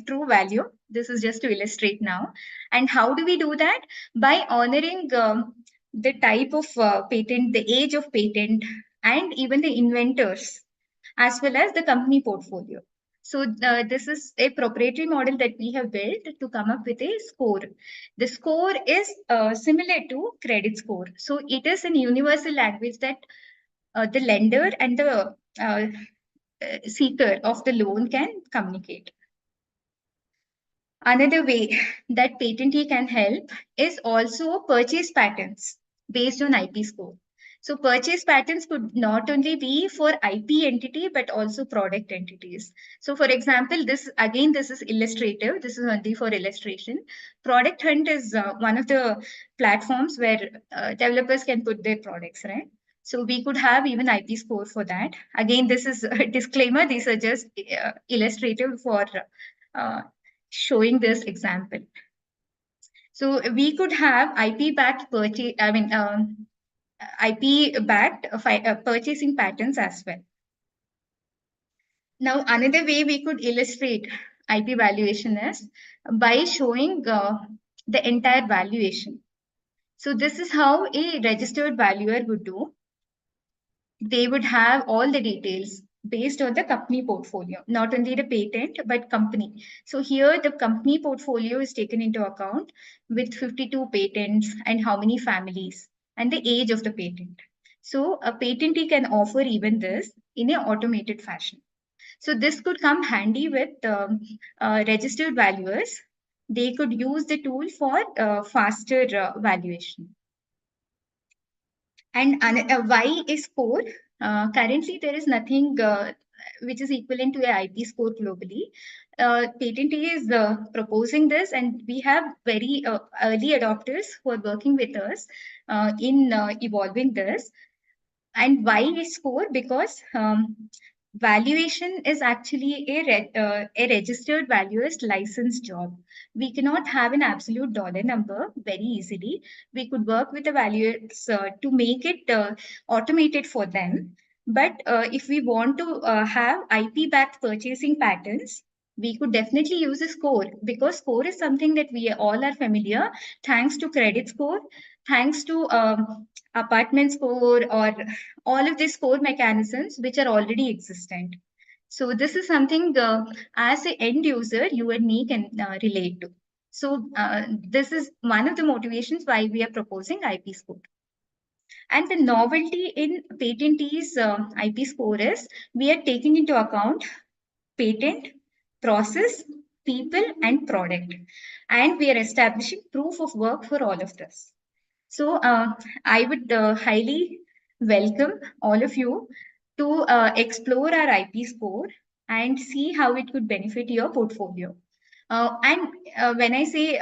true value. This is just to illustrate now. And how do we do that? By honoring the type of patent, the age of patent, and even the inventors, as well as the company portfolio. So this is a proprietary model that we have built to come up with a score. The score is similar to credit score. So it is an universal language that the lender and the seeker of the loan can communicate. Another way that patentee can help is also purchase patterns based on IP score. So purchase patterns could not only be for IP entity but also product entities. So for example, this is illustrative. This is only for illustration. Product Hunt is one of the platforms where developers can put their products, right? So we could have even IP score for that. Again, this is a disclaimer. These are just illustrative for uh, showing this example. So we could have IP backed purchase, IP backed purchasing patterns as well. Now, another way we could illustrate IP valuation is by showing the entire valuation. So this is how a registered valuer would do. They would have all the details based on the company portfolio, not only the patent, but company. So here the company portfolio is taken into account with 52 patents and how many families and the age of the patent. So a patentee can offer even this in an automated fashion. So this could come handy with registered valuers. They could use the tool for faster valuation. And why is score? Currently, there is nothing which is equivalent to a IP score globally. Patentee is proposing this, and we have very early adopters who are working with us in evolving this. And why we score? Because valuation is actually a registered valuer's license job. We cannot have an absolute dollar number very easily. We could work with the valuers to make it automated for them. But if we want to have IP backed purchasing patterns, we could definitely use a score, because score is something that we all are familiar, thanks to credit score, thanks to apartment score, or all of these score mechanisms which are already existent. So this is something as an end user, you and me can relate to. So this is one of the motivations why we are proposing IP score. And the novelty in patentees IP score is we are taking into account patent, process, people, and product. And we are establishing proof of work for all of this. So I would highly welcome all of you to explore our IP score and see how it could benefit your portfolio. And when I say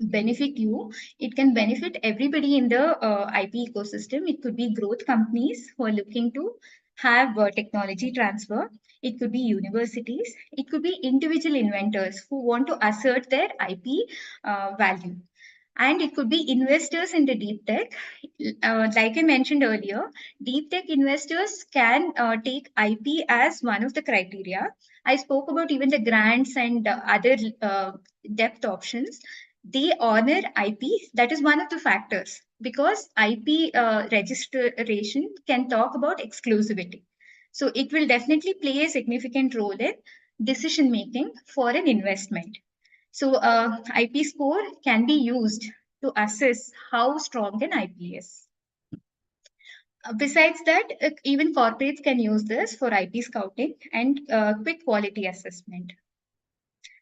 benefit you, it can benefit everybody in the IP ecosystem. It could be growth companies who are looking to have technology transfer. It could be universities. It could be individual inventors who want to assert their IP value. And it could be investors in the deep tech. Like I mentioned earlier, deep tech investors can take IP as one of the criteria. I spoke about even the grants and other depth options. They honor IP. That is one of the factors, because IP registration can talk about exclusivity. So it will definitely play a significant role in decision making for an investment. So IP score can be used to assess how strong an IP is. Besides that, even corporates can use this for IP scouting and quick quality assessment.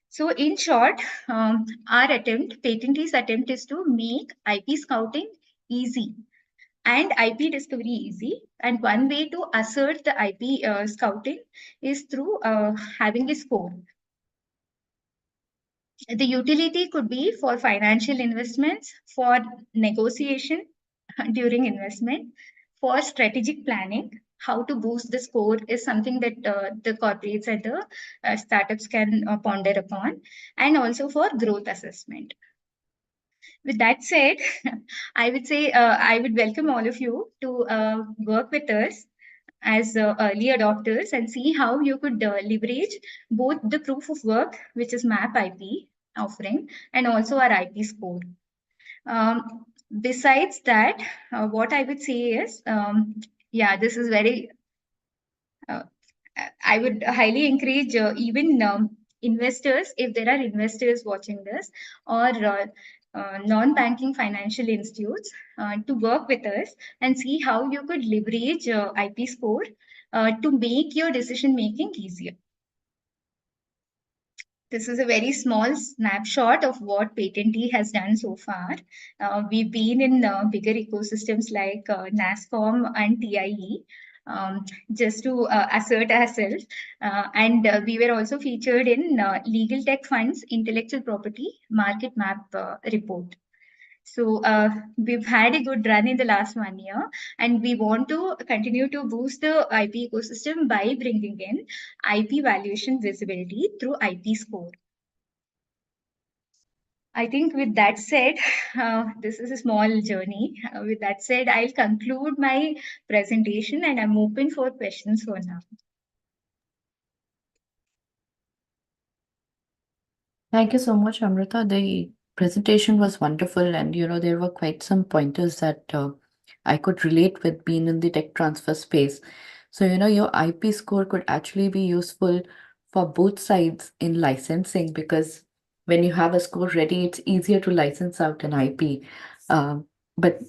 So in short, patentee's attempt is to make IP scouting easy and IP discovery easy. And one way to assert the IP scouting is through having a score. The utility could be for financial investments, for negotiation during investment, for strategic planning. How to boost the score is something that the corporates and the startups can ponder upon, and also for growth assessment. With that said, I would say I would welcome all of you to work with us as early adopters and see how you could leverage both the proof of work, which is MAP IP offering, and also our IP score. Besides that, what I would say is, yeah, this is very, uh, I would highly encourage even investors, if there are investors watching this, or non-banking financial institutes to work with us and see how you could leverage IP score to make your decision making easier. This is a very small snapshot of what Patenti has done so far. We've been in bigger ecosystems like NASCOM and TIE. Just to assert ourselves. And we were also featured in Legal Tech Fund's Intellectual Property Market Map report. So we've had a good run in the last 1 year, and we want to continue to boost the IP ecosystem by bringing in IP valuation visibility through IP score. I think with that said, this is a small journey. With that said, I'll conclude my presentation and I'm open for questions for now. Thank you so much, Amrita. The presentation was wonderful, and there were quite some pointers that I could relate with being in the tech transfer space. So, your IP score could actually be useful for both sides in licensing because when you have a score ready, it's easier to license out an IP. But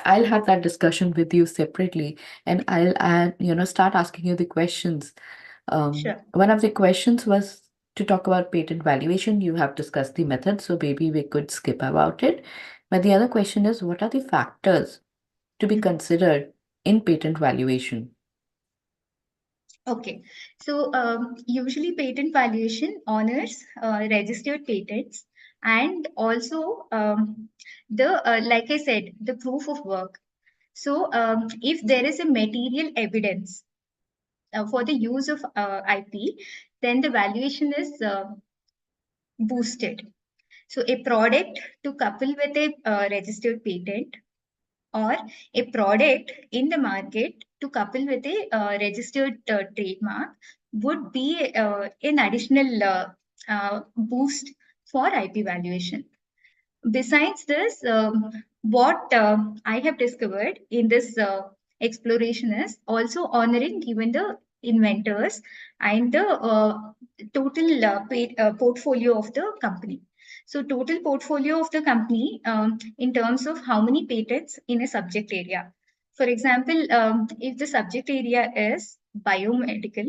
I'll have that discussion with you separately, and I'll add, start asking you the questions. Sure. One of the questions was to talk about patent valuation. You have discussed the method, so maybe we could skip about it. But the other question is, what are the factors to be considered in patent valuation? Okay, so usually patent valuation honors registered patents and also like I said, the proof of work. So if there is a material evidence for the use of IP, then the valuation is boosted. So a product to couple with a registered patent or a product in the market to couple with a registered trademark would be an additional boost for IP valuation. Besides this, what I have discovered in this exploration is also honoring even the inventors and the total portfolio of the company. So total portfolio of the company in terms of how many patents in a subject area. For example, if the subject area is biomedical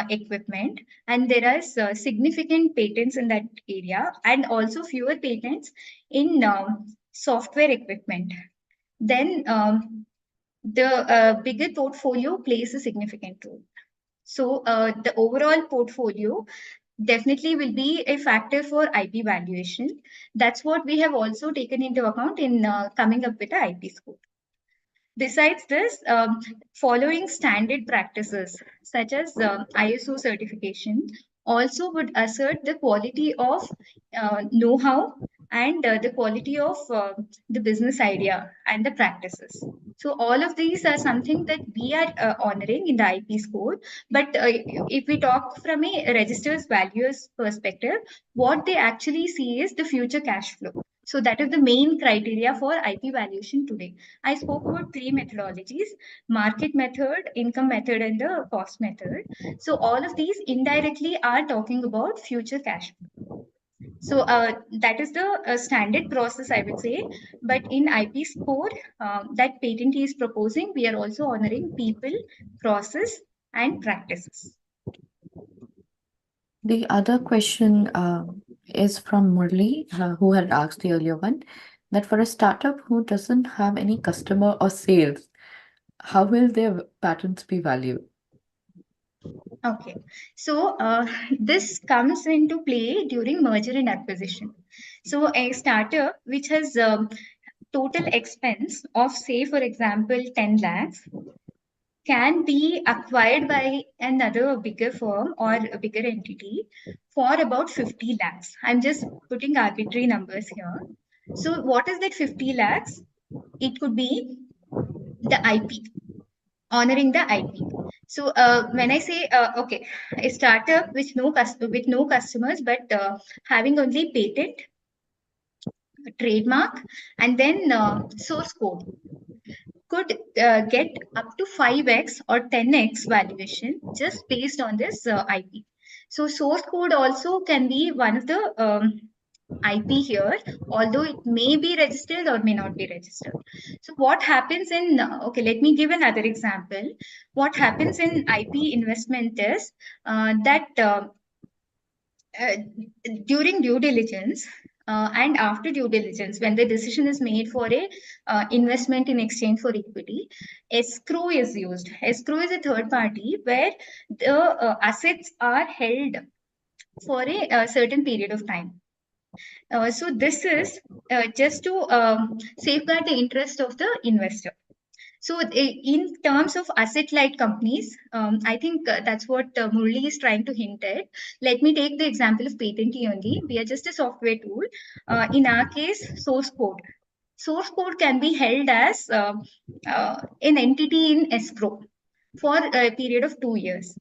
equipment, and there are significant patents in that area, and also fewer patents in software equipment, then the bigger portfolio plays a significant role. So the overall portfolio definitely will be a factor for IP valuation. That's what we have also taken into account in coming up with the IP score. Besides this, following standard practices such as ISO certification also would assert the quality of know-how and the quality of the business idea and the practices. So all of these are something that we are honoring in the IP score. But if we talk from a register's values perspective, what they actually see is the future cash flow. So that is the main criteria for IP valuation today. I spoke about three methodologies: market method, income method, and the cost method. So all of these indirectly are talking about future cash flow. So that is the standard process, I would say. But in IP score that patent is proposing, we are also honoring people, process, and practices. The other question is from Murli, who had asked the earlier one, that for a startup who doesn't have any customer or sales, how will their patents be valued? Okay, so this comes into play during merger and acquisition. So a startup which has total expense of, say, for example, 10 lakhs can be acquired by another bigger firm or a bigger entity for about 50 lakhs. I'm just putting arbitrary numbers here. So what is that 50 lakhs? It could be the IP, honoring the IP. So when I say okay, a startup with no customers but having only patent, trademark, and then source code could get up to 5x or 10x valuation just based on this IP. So source code also can be one of the IP here, although it may be registered or may not be registered. So what happens in, okay, let me give another example. What happens in IP investment is that uh, during due diligence and after due diligence, when the decision is made for a investment in exchange for equity, escrow is used. Escrow is a third party where the assets are held for a certain period of time. So this is just to safeguard the interest of the investor. So in terms of asset-light companies, I think that's what Murli is trying to hint at. Let me take the example of Patenti only. We are just a software tool. In our case, source code. Source code can be held as an entity in escrow for a period of 2 years.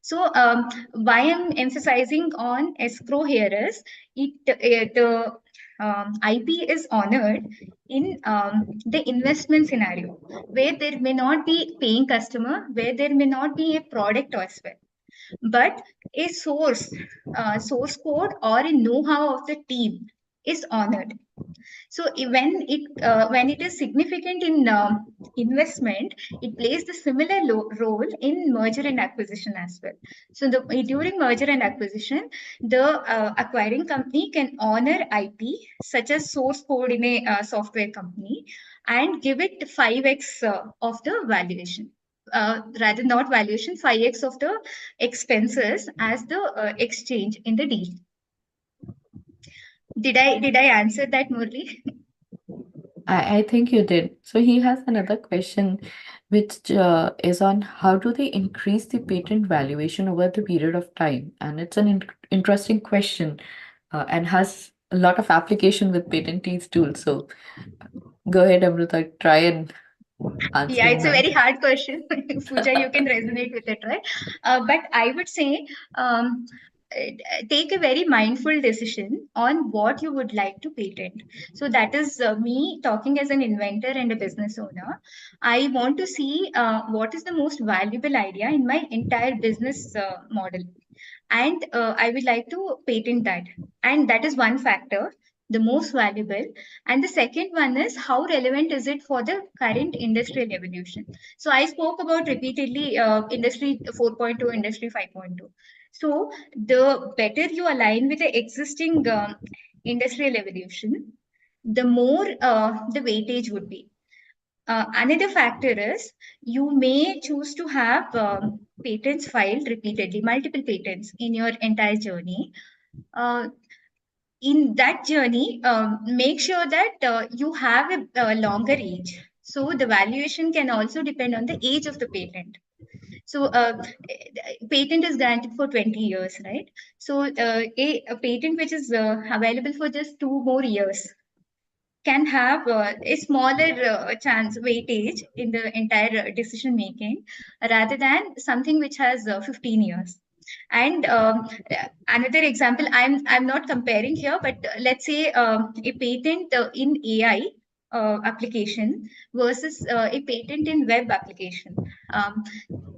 So why I'm emphasizing on escrow here is the IP is honored in the investment scenario where there may not be paying customer, where there may not be a product as well, but a source code or a know-how of the team is honored. So when it is significant in investment, it plays the similar role in merger and acquisition as well. So during merger and acquisition, the acquiring company can honor IP such as source code in a software company and give it 5x of the valuation. Rather not valuation, 5x of the expenses as the exchange in the deal. Did I answer that, Murli? I think you did. So he has another question, which is on how do they increase the patent valuation over the period of time? And it's an interesting question and has a lot of application with patentees too. So go ahead, Amrita, try and Yeah, answering it's a that. very hard question. Pooja, you can resonate with it, right? But I would say take a very mindful decision on what you would like to patent. So that is me talking as an inventor and a business owner. I want to see what is the most valuable idea in my entire business model, and I would like to patent that. And that is one factor, the most valuable. And the second one is how relevant is it for the current industrial evolution. So I spoke about repeatedly industry 4.2, industry 5.2. So the better you align with the existing industrial evolution, the more the weightage would be. Another factor is you may choose to have patents filed repeatedly, multiple patents in your entire journey. In that journey, make sure that you have a longer age. So the valuation can also depend on the age of the patent. So patent is granted for 20 years, right? So a patent which is available for just 2 more years can have a smaller chance weightage in the entire decision making rather than something which has 15 years. And another example, I'm not comparing here, but let's say a patent in AI application versus a patent in web application. Um,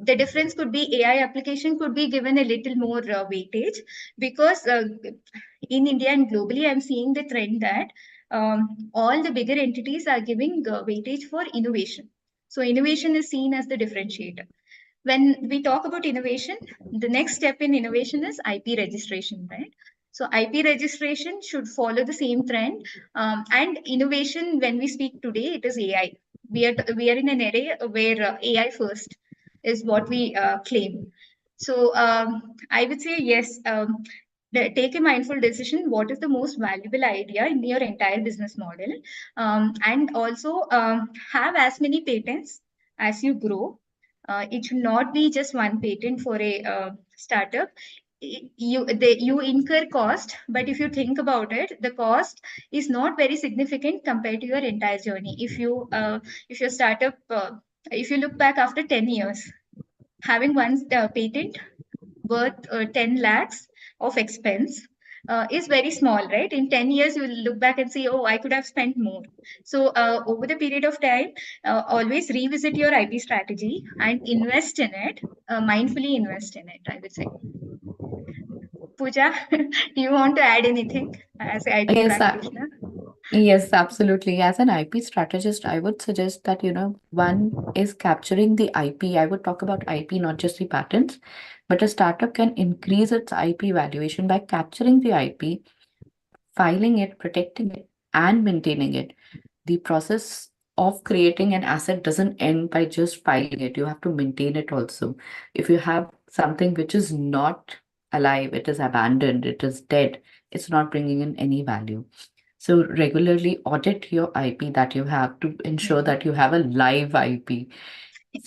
the difference could be AI application could be given a little more weightage because in India and globally, I'm seeing the trend that all the bigger entities are giving weightage for innovation. So innovation is seen as the differentiator. When we talk about innovation, the next step in innovation is IP registration, right? So IP registration should follow the same trend. And innovation, when we speak today, it is AI. We are in an era where AI first is what we claim. So I would say yes. Take a mindful decision. What is the most valuable idea in your entire business model, and also have as many patents as you grow. It should not be just one patent for a startup. You incur cost, but if you think about it, the cost is not very significant compared to your entire journey. If your startup if you look back after 10 years, having one patent worth 10 lakhs of expense is very small, right? In 10 years, you will look back and say, oh, I could have spent more. So, over the period of time, always revisit your IP strategy and invest in it, mindfully invest in it, I would say. Pooja, do you want to add anything as an IP Yes, practitioner? yes, absolutely. As an IP strategist, I would suggest that, one is capturing the IP. I would talk about IP, not just the patents, but a startup can increase its IP valuation by capturing the IP, filing it, protecting it, and maintaining it. The process of creating an asset doesn't end by just filing it. You have to maintain it also. If you have something which is not alive, it is abandoned, it is dead, it's not bringing in any value. So regularly audit your IP that you have to ensure Hmm. that you have a live IP.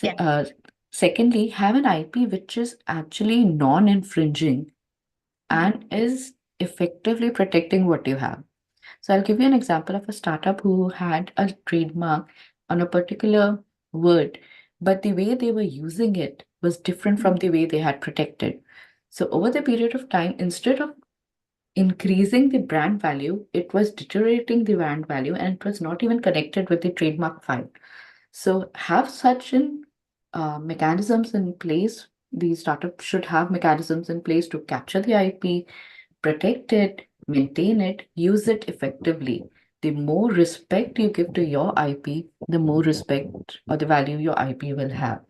Yeah. Secondly, have an IP which is actually non-infringing Hmm. and is effectively protecting what you have. So I'll give you an example of a startup who had a trademark on a particular word, but the way they were using it was different from the way they had protected. So over the period of time, instead of increasing the brand value, it was deteriorating the brand value and it was not even connected with the trademark file. So have such an mechanisms in place. The startup should have mechanisms in place to capture the IP, protect it, maintain it, use it effectively. The more respect you give to your IP, the more respect or the value your IP will have.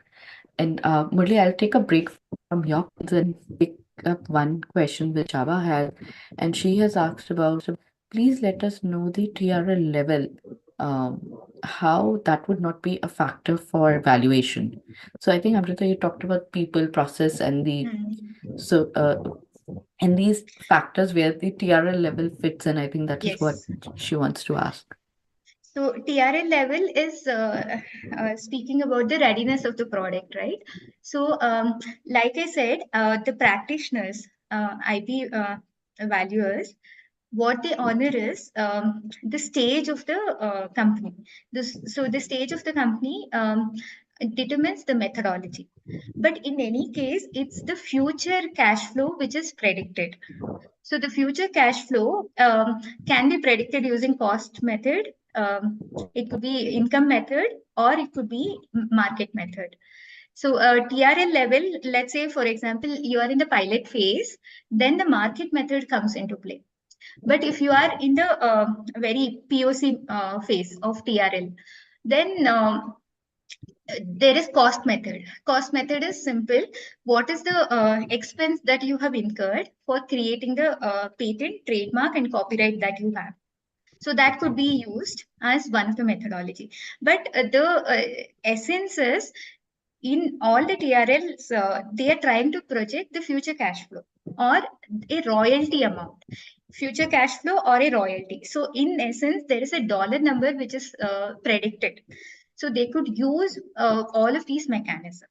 And Murli, I'll take a break from your questions and pick up one question which Java has. And she has asked about, please let us know the TRL level, how that would not be a factor for valuation. So I think, Amrita, you talked about people, process, and Hmm. so and these factors where the TRL level fits in. I think that is what Yes. she wants to ask. So TRL level is speaking about the readiness of the product, right? So, like I said, the practitioners, IP valuers, what they honor is the stage of the company. So the stage of the company determines the methodology. But in any case, it's the future cash flow which is predicted. So the future cash flow can be predicted using cost method. It could be income method or it could be market method. So TRL level, let's say for example, you are in the pilot phase, then the market method comes into play. But if you are in the very POC phase of TRL, then there is cost method. Cost method is simple. What is the expense that you have incurred for creating the patent, trademark, and copyright that you have? So that could be used as one of the methodology. But the essence is in all the TRLs, they are trying to project the future cash flow or a royalty amount, future cash flow or a royalty. So in essence, there is a dollar number which is predicted. So they could use all of these mechanisms.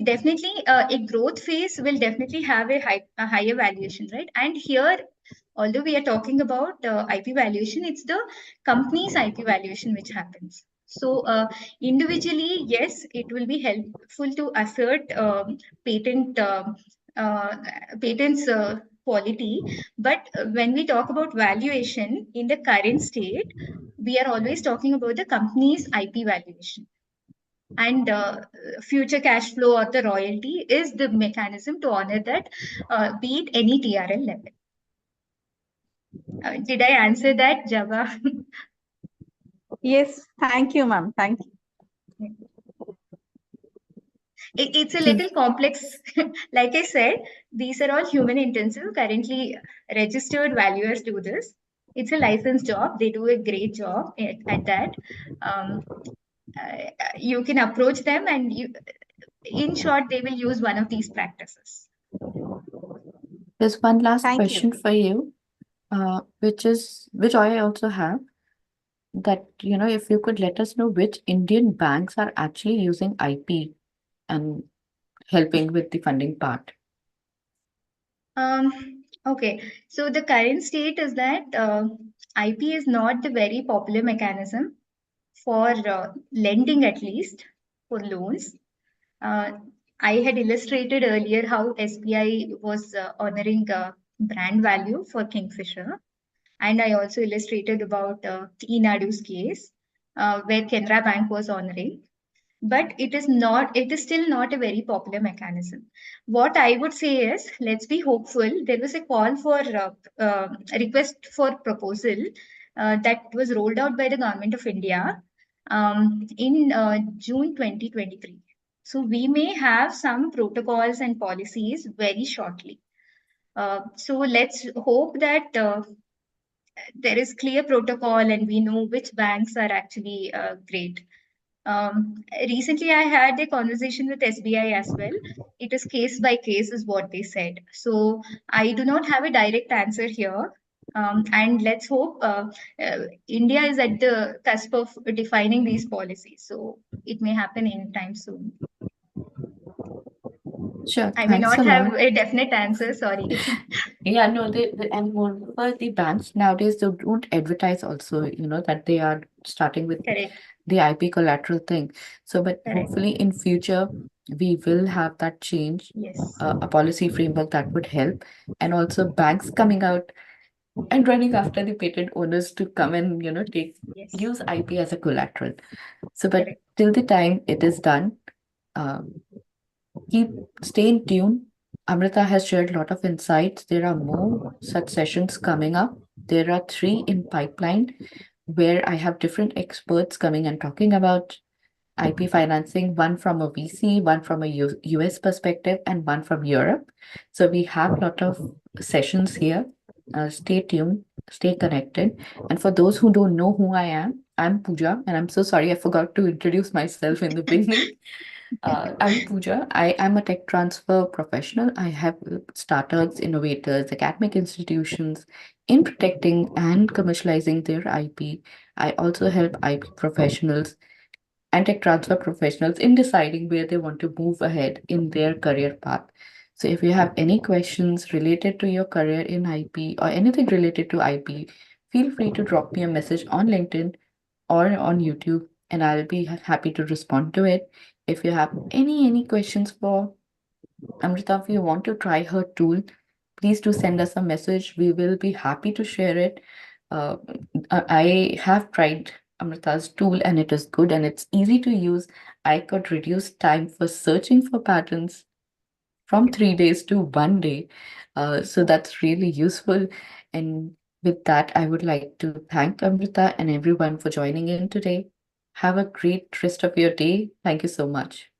Definitely, a growth phase will definitely have a higher valuation, right? And here, although we are talking about IP valuation, it's the company's IP valuation which happens. So individually, yes, it will be helpful to assert patent uh, patents quality. But when we talk about valuation in the current state, we are always talking about the company's IP valuation and future cash flow or the royalty is the mechanism to honor that, be it any TRL level. Did I answer that, Java? Yes, thank you, ma'am. Thank you. It's a Yes. little complex. Like I said, these are all human intensive. Currently, registered valuers do this. It's a licensed job. They do a great job at that. Um, you can approach them, and in short, they will use one of these practices. There's one last Thank you. question for you, which I also have. That, if you could let us know which Indian banks are actually using IP and helping with the funding part. Okay, so the current state is that IP is not the very popular mechanism for lending, at least for loans. Uh, I had illustrated earlier how SBI was honoring brand value for Kingfisher, and I also illustrated about Enadu's case where Canara Bank was honoring. but it is still not a very popular mechanism. What I would say is, let's be hopeful. There was a call for a request for proposal that was rolled out by the government of India in June 2023. So we may have some protocols and policies very shortly. So let's hope that there is clear protocol and we know which banks are actually great. Recently, I had a conversation with SBI as well. It is case by case, is what they said. So I do not have a direct answer here. And let's hope India is at the cusp of defining these policies. So it may happen anytime soon. Sure, I may thanks a not have lot. a definite answer, sorry. Yeah, no, and moreover, the banks nowadays they don't advertise also, that they are starting with Correct, the IP collateral thing. So, but correct. hopefully in future we will have that change, Yes, a policy framework that would help, and also banks coming out and running after the patent owners to come and take yes, use IP as a collateral. So, but correct. till the time it is done, uh, keep stay in tune. Amrita has shared a lot of insights. There are more such sessions coming up. There are three in pipeline where I have different experts coming and talking about IP financing, one from a VC, one from a US perspective, and one from Europe. So we have a lot of sessions here. Stay tuned, stay connected. And for those who don't know who I am, I'm Pooja, and I'm so sorry I forgot to introduce myself in the beginning. I'm Pooja. I am a tech transfer professional. I have startups, innovators, academic institutions in protecting and commercializing their IP. I also help IP professionals and tech transfer professionals in deciding where they want to move ahead in their career path. So, if you have any questions related to your career in IP or anything related to IP, feel free to drop me a message on LinkedIn or on YouTube, and I'll be happy to respond to it. If you have any questions for Amrita, if you want to try her tool, please do send us a message. We will be happy to share it. Uh, I have tried Amrita's tool and it is good and it's easy to use. I could reduce time for searching for patterns from 3 days to 1 day. So that's really useful. And with that, I would like to thank Amrita and everyone for joining in today. Have a great rest of your day. Thank you so much.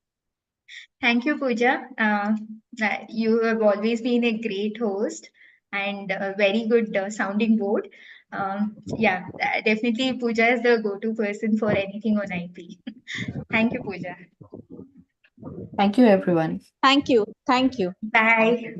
Thank you, Pooja. You have always been a great host and a very good sounding board. Yeah, definitely Pooja is the go-to person for anything on IP. Thank you, Pooja. Thank you, everyone. Thank you. Thank you. Bye.